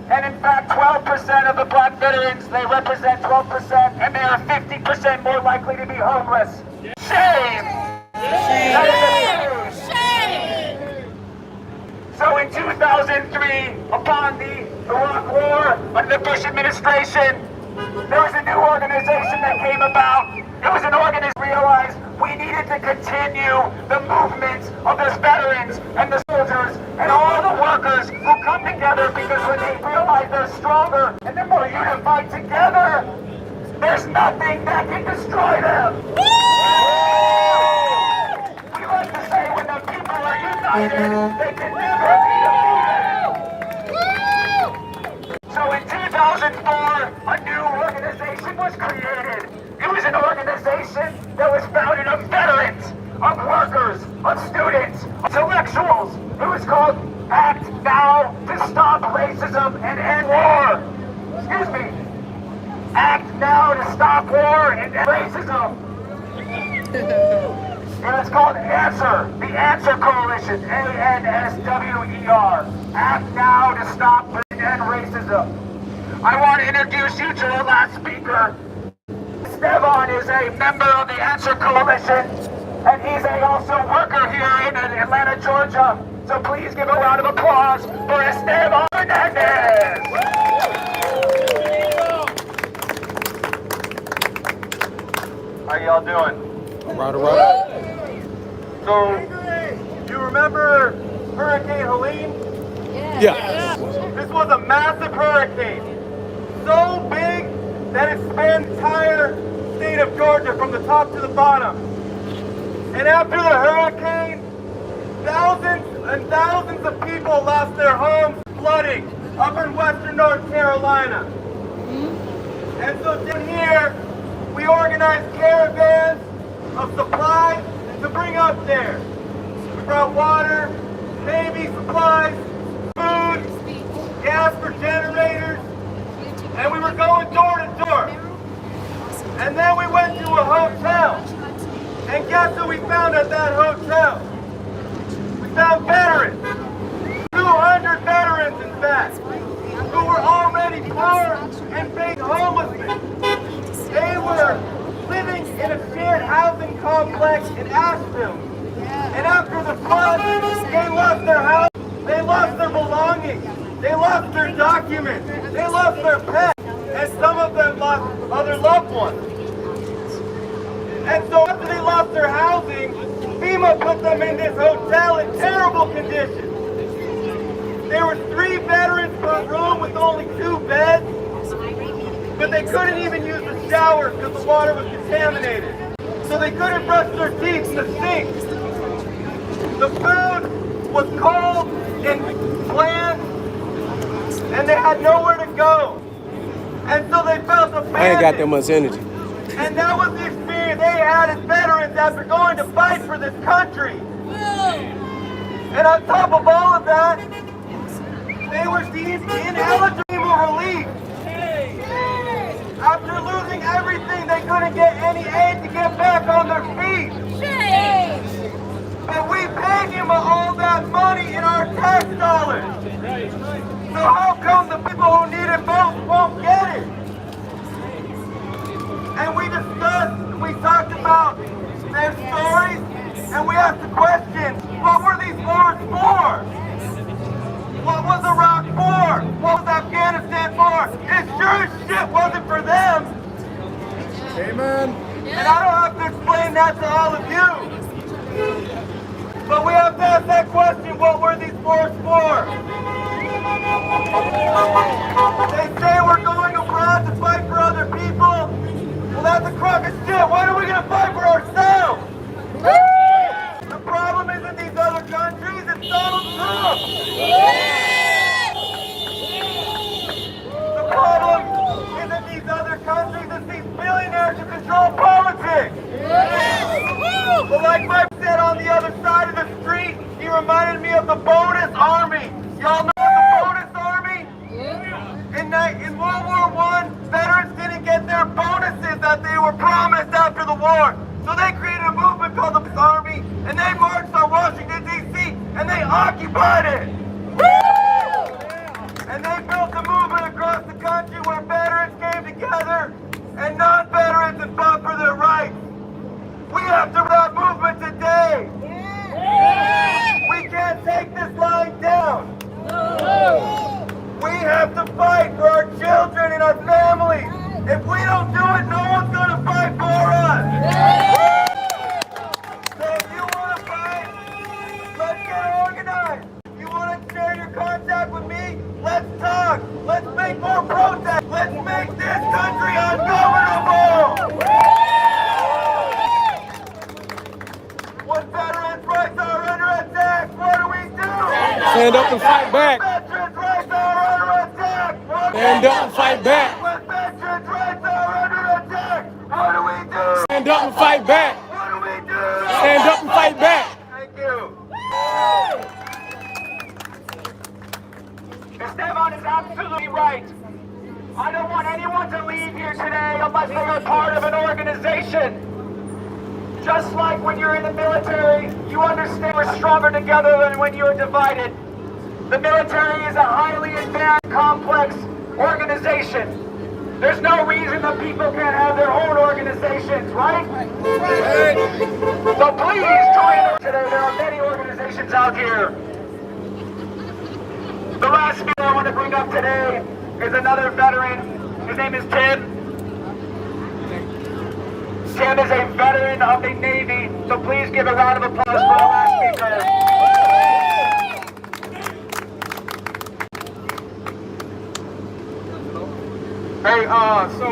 And in fact, 12% of the black veterans, they represent 12%, and they are 50% more likely to be homeless. Shame! That is a shame! So in 2003, upon the Iraq War, under the Bush administration, there was a new organization that came about. It was an organization that realized we needed to continue the movement of the veterans and the soldiers and all the workers who come together, because when they realize they're stronger and they're more unified together, there's nothing that can destroy them. We like to say when the people are united, they can never be defeated. So in 2004, a new organization was created. It was an organization that was founded of veterans, of workers, of students, of intellectuals. It was called Act Now to Stop Racism and End War. Excuse me. Act Now to Stop War and End Racism. And it's called ANSWER, the ANSWER Coalition, ANSWER. Act Now to Stop and End Racism. I want to introduce you to our last speaker. Stefan is a member of the ANSWER Coalition, and he's also a worker here in Atlanta, Georgia. So please give a round of applause for Esteban Hernandez. How y'all doing? All right. So, you remember Hurricane Helene? Yeah. This was a massive hurricane. So big that it spanned the entire state of Georgia from the top to the bottom. And after the hurricane, thousands and thousands of people lost their homes flooding up in western North Carolina. And so down here, we organized caravans of supplies to bring up there. We brought water, Navy supplies, food, gas for generators, and we were going door to door. And then we went to a hotel. And guess who we found at that hotel? We found veterans. 200 veterans, in fact, who were already poor and faced homelessness. They were living in a shared housing complex in Asheville. And after the flood, they lost their house, they lost their belongings, they lost their documents, they lost their pets, and some of them lost other loved ones. And so after they lost their housing, FEMA put them in this hotel in terrible conditions. There were 3 veterans per room with only 2 beds, but they couldn't even use the showers because the water was contaminated. So they couldn't brush their teeth in the sink. The food was cold and bland, and they had nowhere to go. And so they felt abandoned. I ain't got that much energy. And that was the experience they had as veterans after going to fight for this country. And on top of all of that, they were deemed ineligible relief. After losing everything, they couldn't get any aid to get back on their feet. And we paid him all that money in our tax dollars. So how come the people who need it most won't get it? And we discussed, we talked about their stories, and we asked the question, what were these wars for? What was Iraq for? What was Afghanistan for? It sure as shit wasn't for them. Amen. And I don't have to explain that to all of you. But we have to ask that question, what were these wars for? They say we're going abroad to fight for other people. Well, that's a crock of shit. When are we going to fight for ourselves? The problem isn't these other countries, it's Donald Trump. The problem isn't these other countries, it's these billionaires who control politics. But like Mike said on the other side of the street, he reminded me of the bonus army. Y'all know the bonus army? In World War I, veterans didn't get their bonuses that they were promised after the war. So they created a movement called the Army, and they marched on Washington, D.C., and they occupied it. And they built a movement across the country where veterans came together and non-veterans and fought for their rights. We have to that movement today. We can't take this lying down. We have to fight for our children and our families. If we don't do it, no one's going to fight for us. So if you want to fight, let's get organized. If you want to share your contact with me, let's talk. Let's make more protests. Let's make this country ungovernable. When veterans' rights are under attack, what do we do? Stand up and fight back. Veterans' rights are under attack. Stand up and fight back. When veterans' rights are under attack, what do we do? Stand up and fight back. What do we do? Stand up and fight back. Thank you. Esteban is absolutely right. I don't want anyone to leave here today unless they are part of an organization. Just like when you're in the military, you understand we're stronger together than when you're divided. The military is a highly advanced, complex organization. There's no reason that people can't have their own organizations, right? So please join us today. There are many organizations out here. The last speaker I want to bring up today is another veteran. His name is Tim. Tim is a veteran of the Navy, so please give a round of applause for the last speaker. Hey, so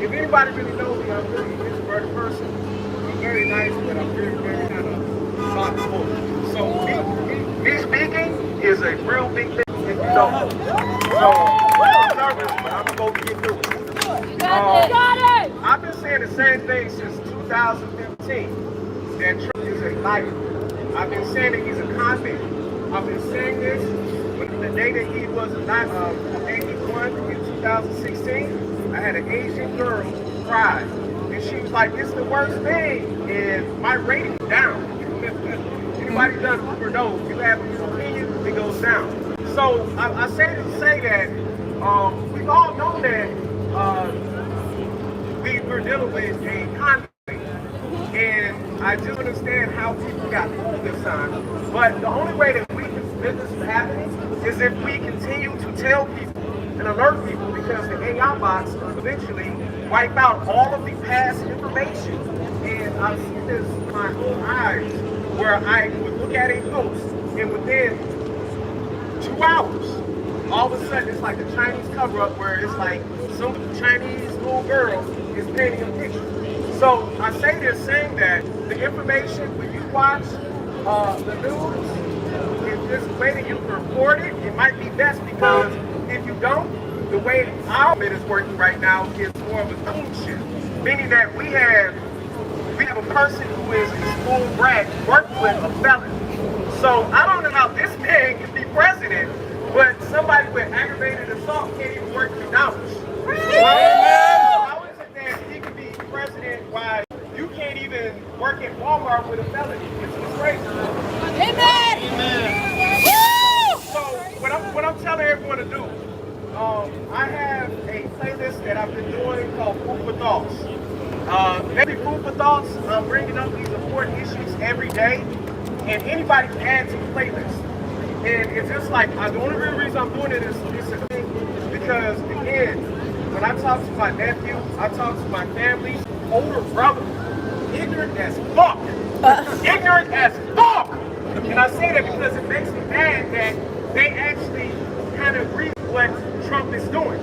if anybody really knows me, I'm a really introverted person. I'm very nice, but I'm very, very kind of thoughtful. So me speaking is a real big thing, if you know. So I'm nervous, but I'm supposed to get through it. I've been saying the same thing since 2015, that Trump is a liar. I've been saying that he's a convict. I've been saying this the day that he was not 81 in 2016. I had an Asian girl cry, and she was like, "This is the worst thing," and my rating is down. Anybody done Uber knows, you have an opinion, it goes down. So I say to say that we've all known that we're dealing with a conflict, and I do understand how people got fooled this time. But the only way that we can prevent this from happening is if we continue to tell people and alert people, because the AI bots will eventually wipe out all of the past information. And I've seen this with my own eyes, where I would look at a post, and within 2 hours, all of a sudden it's like a Chinese cover-up where it's like some Chinese little girl is painting a picture. So I say this saying that the information, when you watch the news, if there's a way that you can report it, it might be best, because if you don't, the way our bit is working right now is more of a kingship, meaning that we have a person who is a school brat working with a felon. So I don't know how this man can be president, but somebody with aggravated assault can't even work McDonald's. How is it that he can be president while you can't even work at Walmart with a felony? It's crazy. Amen. So what I'm telling everyone to do, I have a playlist that I've been doing called Food for Thoughts. Every Food for Thoughts, I'm bringing up these important issues every day, and anybody can add to the playlist. And it's just like, the only real reason I'm doing it is because, again, when I talk to my nephew, I talk to my family's older brother, ignorant as fuck. Ignorant as fuck! And I say that because it makes me mad that they actually kind of agree with what Trump is doing.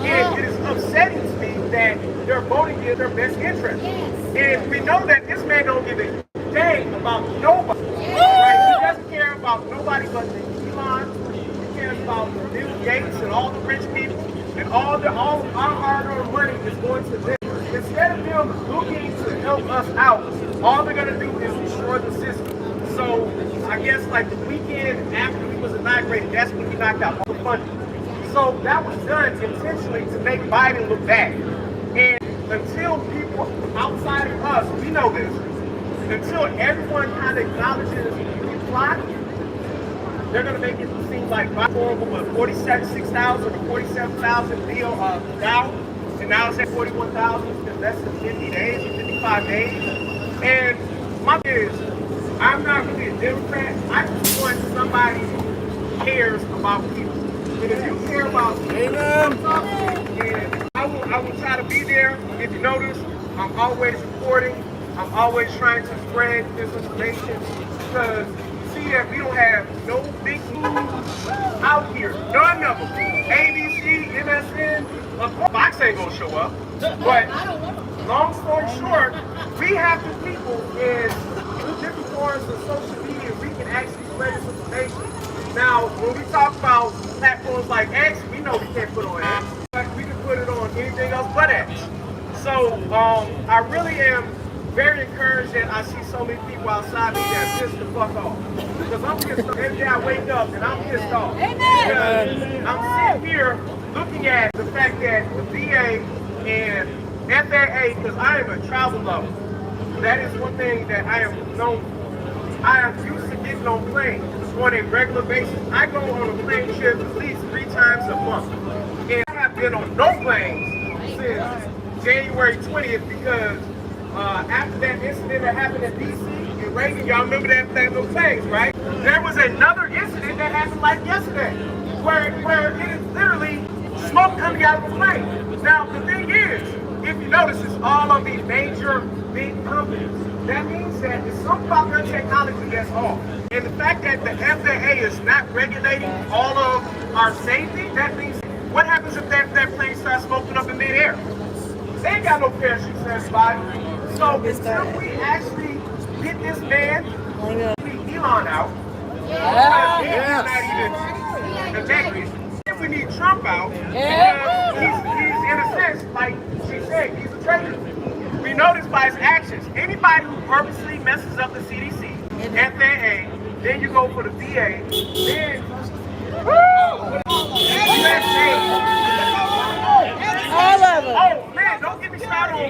And it is upsetting to me that they're voting in their best interest. And we know that this man don't give a dang about nobody. Right? He doesn't care about nobody but the Elon. He cares about Bill Gates and all the rich people. And all our hard-earned money is going to them. Instead of them looking to help us out, all they're going to do is destroy the system. So I guess like the weekend after he was inaugurated, that's when he knocked out all the funding. So that was done intentionally to make Biden look bad. And until people outside of us, we know this, until everyone kind of acknowledges the plot, they're going to make it seem like horrible, but 46,000 or 47,000 deal down, and now it's at 41,000 in less than 50 days or 55 days. And my thing is, I'm not really a Democrat. I just want somebody who cares about people. And if you care about people, and I will try to be there. If you notice, I'm always reporting. I'm always trying to spread this information, because see that we don't have no big news out here. None of them. ABC, MSN, of course, Fox ain't gonna show up. But long story short, we have the people in different forms of social media. We can actually spread this information. Now, when we talk about platforms like X, we know we can't put on X, but we can put it on anything else but X. So I really am very encouraged that I see so many people outside me that pissed the fuck off. Because I'm pissed off. Every day I wake up and I'm pissed off. Because I'm sitting here looking at the fact that the VA and FAA, because I am a travel lover, that is one thing that I am known for. I am used to getting on planes on a regular basis. I go on a plane trip at least 3 times a month. And I have been on no planes since January 20th, because after that incident that happened in DC and Reagan, y'all remember that those planes, right? There was another incident that happened like yesterday, where it is literally smoke coming out of the plane. Now the thing is, if you notice, it's all of these major big companies. That means that there's some about their technology that's off. And the fact that the FAA is not regulating all of our safety, that means what happens if that plane starts smoking up in midair? They ain't got no parachutes in everybody. So until we actually get this man, Elon out, he's not even the negative. If we need Trump out, because he's in a sense, like she said, he's a traitor. We know this by his actions. Anybody who purposely messes up the CDC, FAA, then you go for the VA, then All of them. Oh man, don't get me started on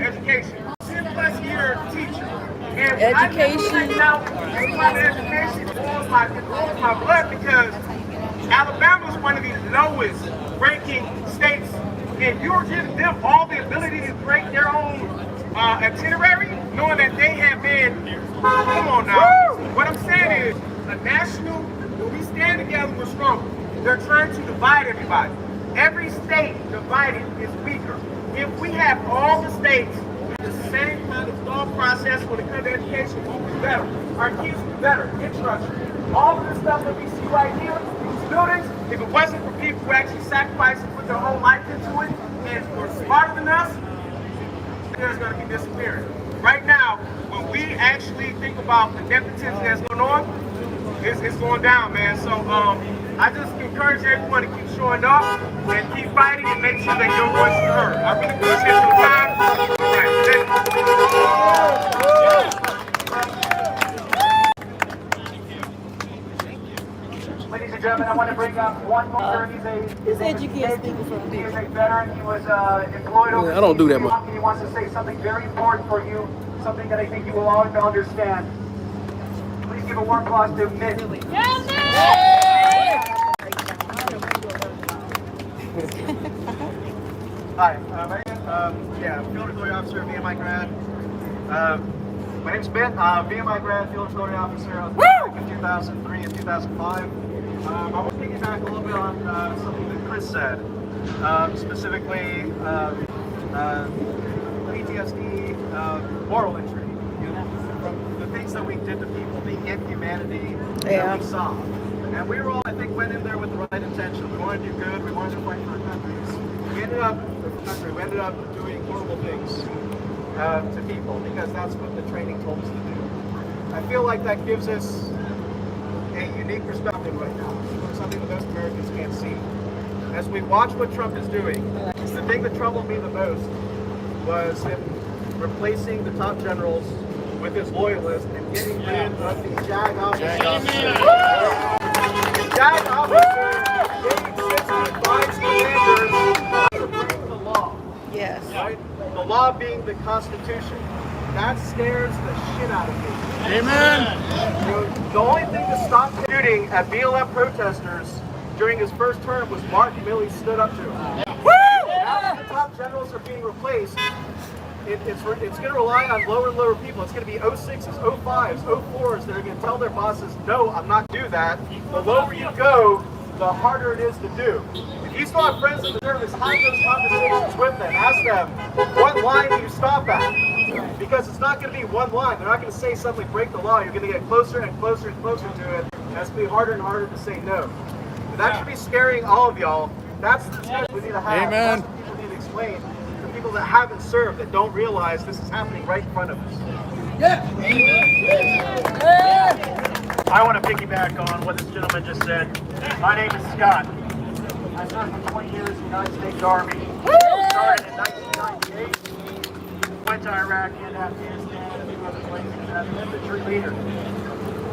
education. 10+ year teacher. And Education. Education warms my blood because Alabama is one of the lowest ranking states, and you're giving them all the ability to create their own itinerary, knowing that they have been, come on now. What I'm saying is, a national, when we stand together, we're stronger. They're trying to divide everybody. Every state divided is weaker. If we have all the states with the same kind of thought process when it comes to education, we'll be better. Our kids will be better. Infrastructure. All of this stuff that we see right here, these buildings, if it wasn't for people who actually sacrificed and put their whole life into it and were smarter than us, there's going to be disappearing. Right now, when we actually think about the nepotism that's going on, it's going down, man. So I just encourage everyone to keep showing up and keep fighting and make sure that your voice is heard. I really appreciate your time. Ladies and gentlemen, I want to bring up one more. He's a veteran. He was employed over. I don't do that much. He wants to say something very important for you, something that I think you will all understand. Please give a warm applause to Mitt. Hi, my field auxiliary officer, VMI grad. My name's Ben, VMI grad, field auxiliary officer. I was back in 2003 and 2005. I want to piggyback a little bit on something that Chris said, specifically PTSD, moral injury, from the things that we did to people, the inhumanity that we saw. And we were all, I think, went in there with the right intention. We wanted to do good. We wanted to fight for our countries. We ended up doing horrible things to people because that's what the training told us to do. I feel like that gives us a unique perspective right now, something that most Americans can't see. As we watch what Trump is doing, the thing that troubled me the most was him replacing the top generals with his loyalists and getting rid of the JAG officers. The JAG officers gave 65 commanders to break the law. Yes. Right? The law being the Constitution. That scares the shit out of me. Amen. The only thing to stop shooting at BLM protesters during his first term was Mark Milley stood up to him. Now that the top generals are being replaced, it's going to rely on lower and lower people. It's going to be 06s, 05s, 04s that are going to tell their bosses, no, I'm not do that. The lower you go, the harder it is to do. If you still have friends in the service, have those conversations with them. Ask them, what line do you stop at? Because it's not going to be one line. They're not going to say something, break the law. You're going to get closer and closer and closer to it. And it's going to be harder and harder to say no. And that should be scaring all of y'all. That's the test we need to have. Amen. That's what people need to explain to people that haven't served, that don't realize this is happening right in front of us. I want to piggyback on what this gentleman just said. My name is Scott. I served for 20 years in the United States Army. Started in 1998. Went to Iraq and Afghanistan and a few other places as an infantry leader.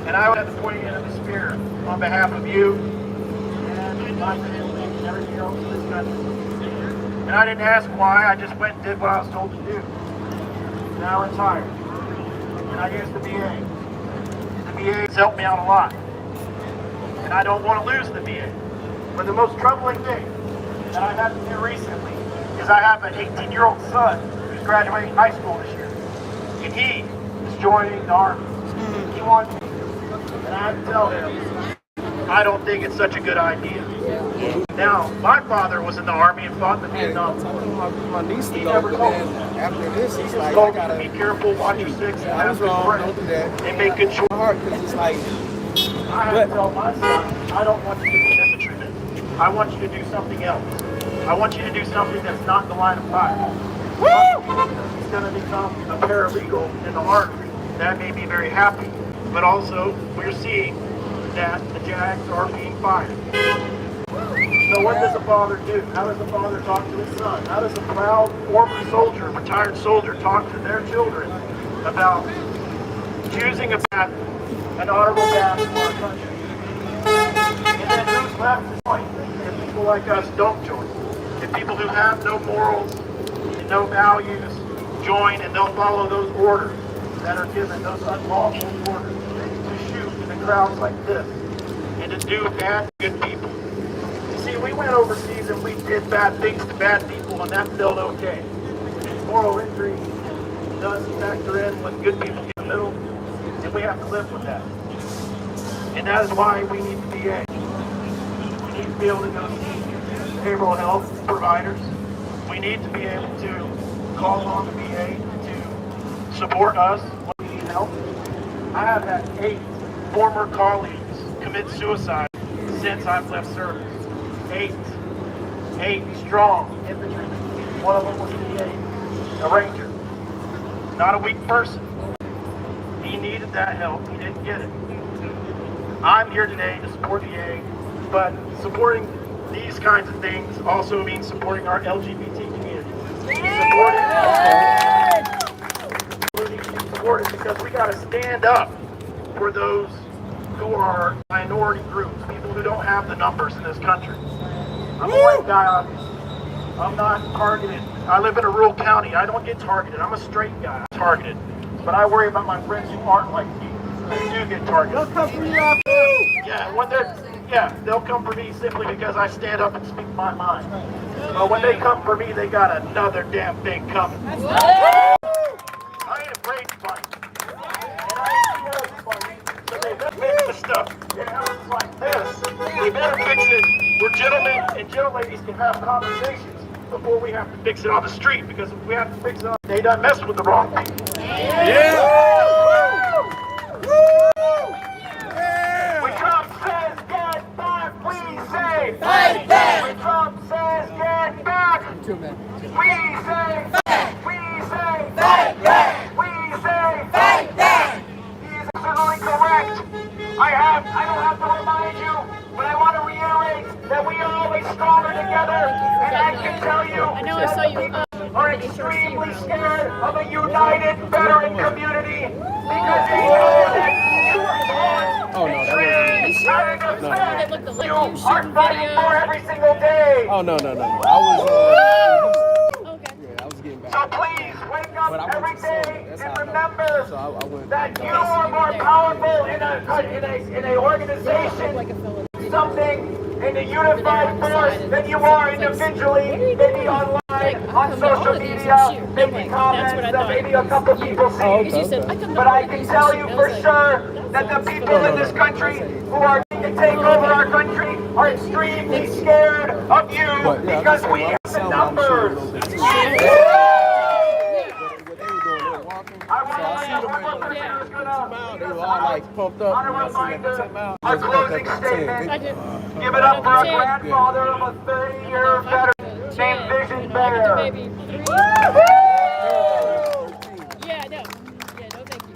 And I was at the pointy end of the spear on behalf of you and my family and everything else in this country. And I didn't ask why, I just went and did what I was told to do. Now I'm retired. And I used the VA. The VA has helped me out a lot. And I don't want to lose the VA. But the most troubling thing that I've had to do recently is I have an 18-year-old son who's graduating high school this year. And he is joining the Army. He wants me. And I have to tell him, I don't think it's such a good idea. Now, my father was in the Army and fought in the Vietnam War. He never told me that. After this, He it's just like, told I me to gotta, be careful, watch your six, and I was have good wrong, friends. don't do that. And make good choices. Hard, because it's like, I have to tell my son, I don't want you to be an infantryman. I want you to do something else. I I want you to do something that's not in the line of fire. He's going to become a paralegal in the Army. That made me very happy. But also, we're seeing that the Jags are being fired. So what does a father do? How does a father talk to his son? How does a proud former soldier, retired soldier, talk to their children about choosing a path, an honorable path for our country? And then who's left to join? If people like us don't join. If people who have no morals and no values join and they'll follow those orders that are given, those unlawful orders to shoot in the crowds like this and to do bad to good people. See, we went overseas and we did bad things to bad people, and that felt okay. Moral injury does factor in when good people get in the middle, and we have to live with that. And that is why we need the VA. We need to be able to go see behavioral health providers. We need to be able to call on the VA to support us when we need help. I have had 8 former colleagues commit suicide since I've left service. 8 strong infantrymen. One of them was a ranger. Not a weak person. He needed that help. He didn't get it. I'm here today to support VA, but supporting these kinds of things also means supporting our LGBT community. Support it because we got to stand up for those who are minority groups, people who don't have the numbers in this country. I'm a white guy, obviously. I'm not targeted. I live in a rural county. I don't get targeted. I'm a straight guy. I'm targeted. But I worry about my friends who aren't like me. They do get targeted. They'll come for you after. They'll come for me simply because I stand up and speak my mind. But when they come for me, they got another damn thing coming. I ain't afraid to fight. And I ain't scared to fight. So they better fix the stuff in areas like this. They better fix it where gentlemen and gentleladies can have conversations before we have to fix it on the street. Because if we have to fix it on the street, they done messed with the wrong people. When Trump says get back, we say fight back. When Trump says get back, we say fight. We say fight back. We say fight back. He is absolutely correct. I don't have to remind you, but I want to reiterate that we are always stronger together. And I can tell you that the people are extremely scared of a united veteran community because they know that you are fighting for every single day. Oh, no. I was getting back. So please wake up every day and remember that you are more powerful in a organization, something in a unified force than you are individually, maybe online, on social media, making comments that maybe a couple people see. But I can tell you for sure that the people in this country who are going to take over our country are extremely scared of you because we have the numbers. They were all like pumped up. Our closing statement. Give it up for a grandfather of a 30-year veteran named Vision Bear. No, thank you.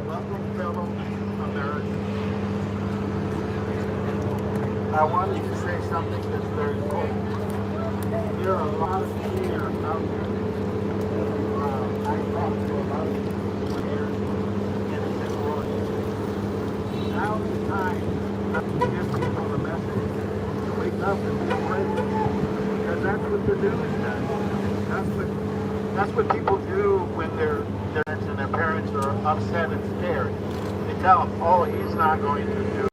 Welcome, fellow Americans. I wanted to say something that's very important. There are a lot of fear out there. I talked to a lot of people for years, and it's been wrong. Now is the time to give people the message to wake up and be ready, because that's what the news does. That's what people do when their parents are upset and scared. They tell them, "Oh, he's not going to do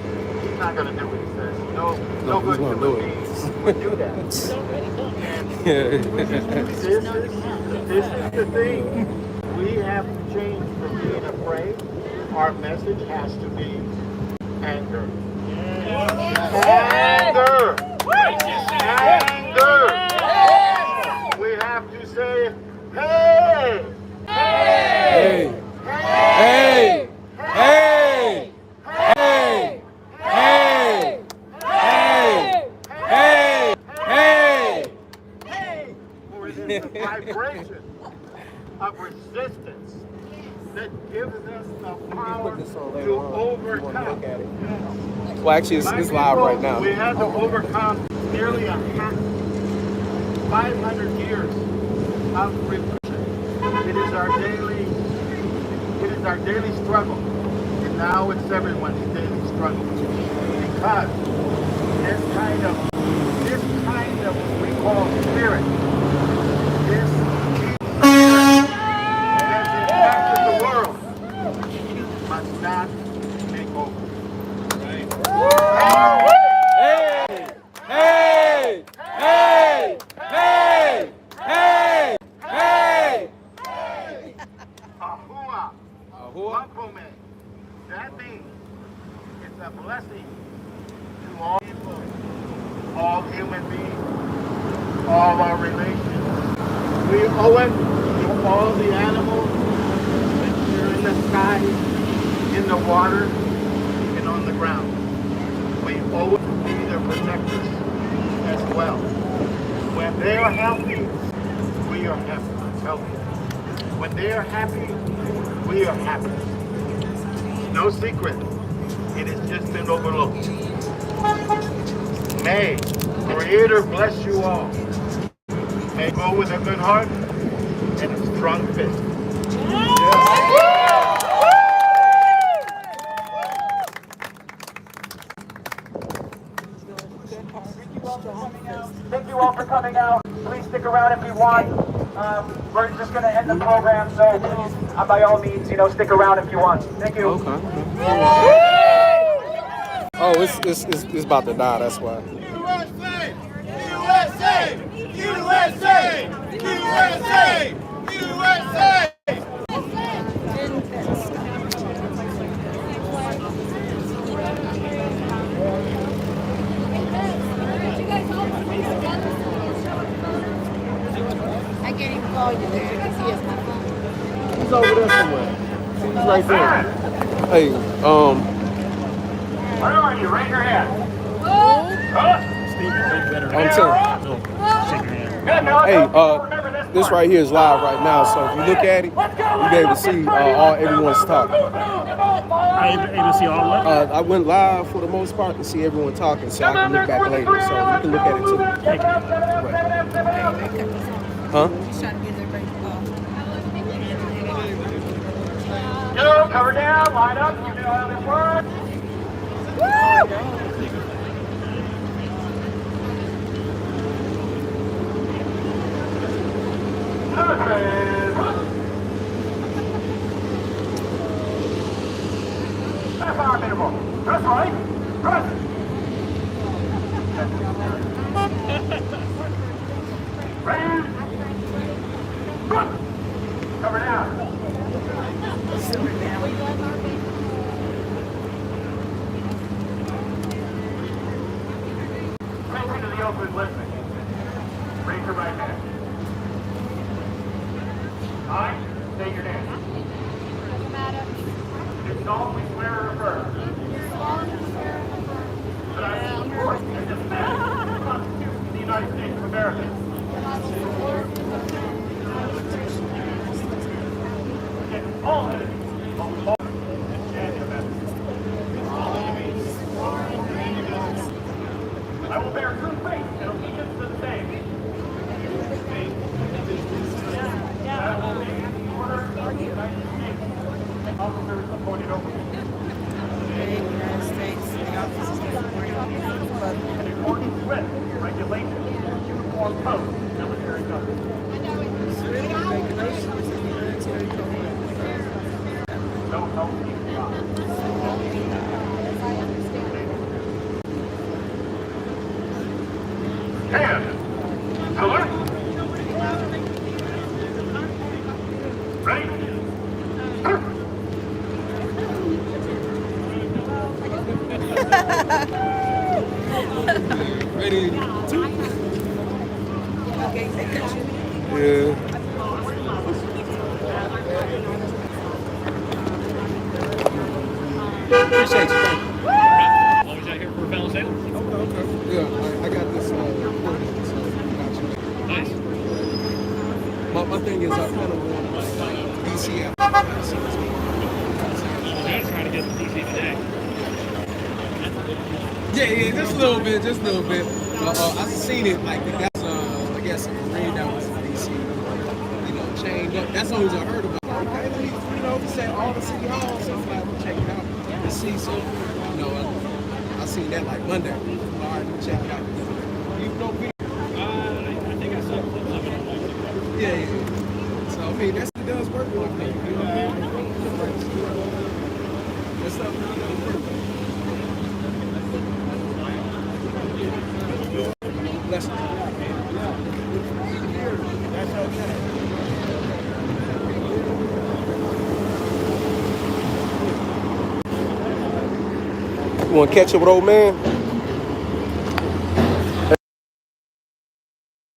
what he says. No good human being would do that." This is the thing. We have to change from being afraid. Our message has to be anger. Anger. Anger. We have to say, hey. Hey! Hey! Hey! Hey! Hey! vibration of resistance that gives us the power to overcome. Well, actually, it's live right now. We had to overcome nearly 500 years of repression. It is our daily struggle. And now it's everyone's daily struggle. Because this kind of what we call spirit, this spirit that impacted the world must not take over. Hey! Hey! Hey! Hey! Hey! Hey! Ahua. Ahua. That means it's a blessing to all people, all human beings, all our relations. We owe it to all the animals that are in the sky, in the water, and on the ground. We owe it to be their protectors as well. When they are healthy, we are healthy. When they are happy, we are happy. No secret. It has just been overlooked. May Creator bless you all. May go with a good heart and a strong fist. Thank you all for coming out. Please stick around if you want. We're just going to end the program, so please, by all means, stick around if you want. Thank you. Okay. Oh, it's about to die. That's why. USA! USA! USA! USA! USA! I can't even call you there because he has my phone. He's over there somewhere. He's right there. Hey, Where are you? Raise your hand. I'm telling. Hey, this right here is live right now. So if you look at it, you'll be able to see everyone's talking. Are you able to see all what? I went live for the most part to see everyone talking, so I can look back later. So you can look at it too. Right. Huh? He's trying to get everybody to call. Go, cover down, line up. You know how this works. That's our minimal. That's right. Press. Raise. Cover down. Face into the open, listening. Raise your right hand. I state your name. Do solemnly swear or affirm that I will support and defend the Constitution of the United States of America. Against all enemies, both foreign and domestic. I will bear true faith and allegiance to the same. That I will make the order of the United States and officers appointed over me. United States, the officers In accordance with regulations and uniform code of military government. No help needed. Hand. Salute. Ready? Ready? Okay, take it. Yeah. Appreciate you. Always out here for a fellow sale. Okay. Yeah, I got this. Nice. my thing is I kind of want like DC after They're trying to get to DC today. yeah, just a little bit. I've seen it like that's I guess a parade that was in DC, chained up. That's always I heard about. Okay, let me say all the city halls. So I'm like, check it out and see. So I seen that like Monday. All right, check it out. You know, I think I saw clips of it. yeah. So I mean, it does work with me. That's something that does work. Bless you. You want to catch up with old man?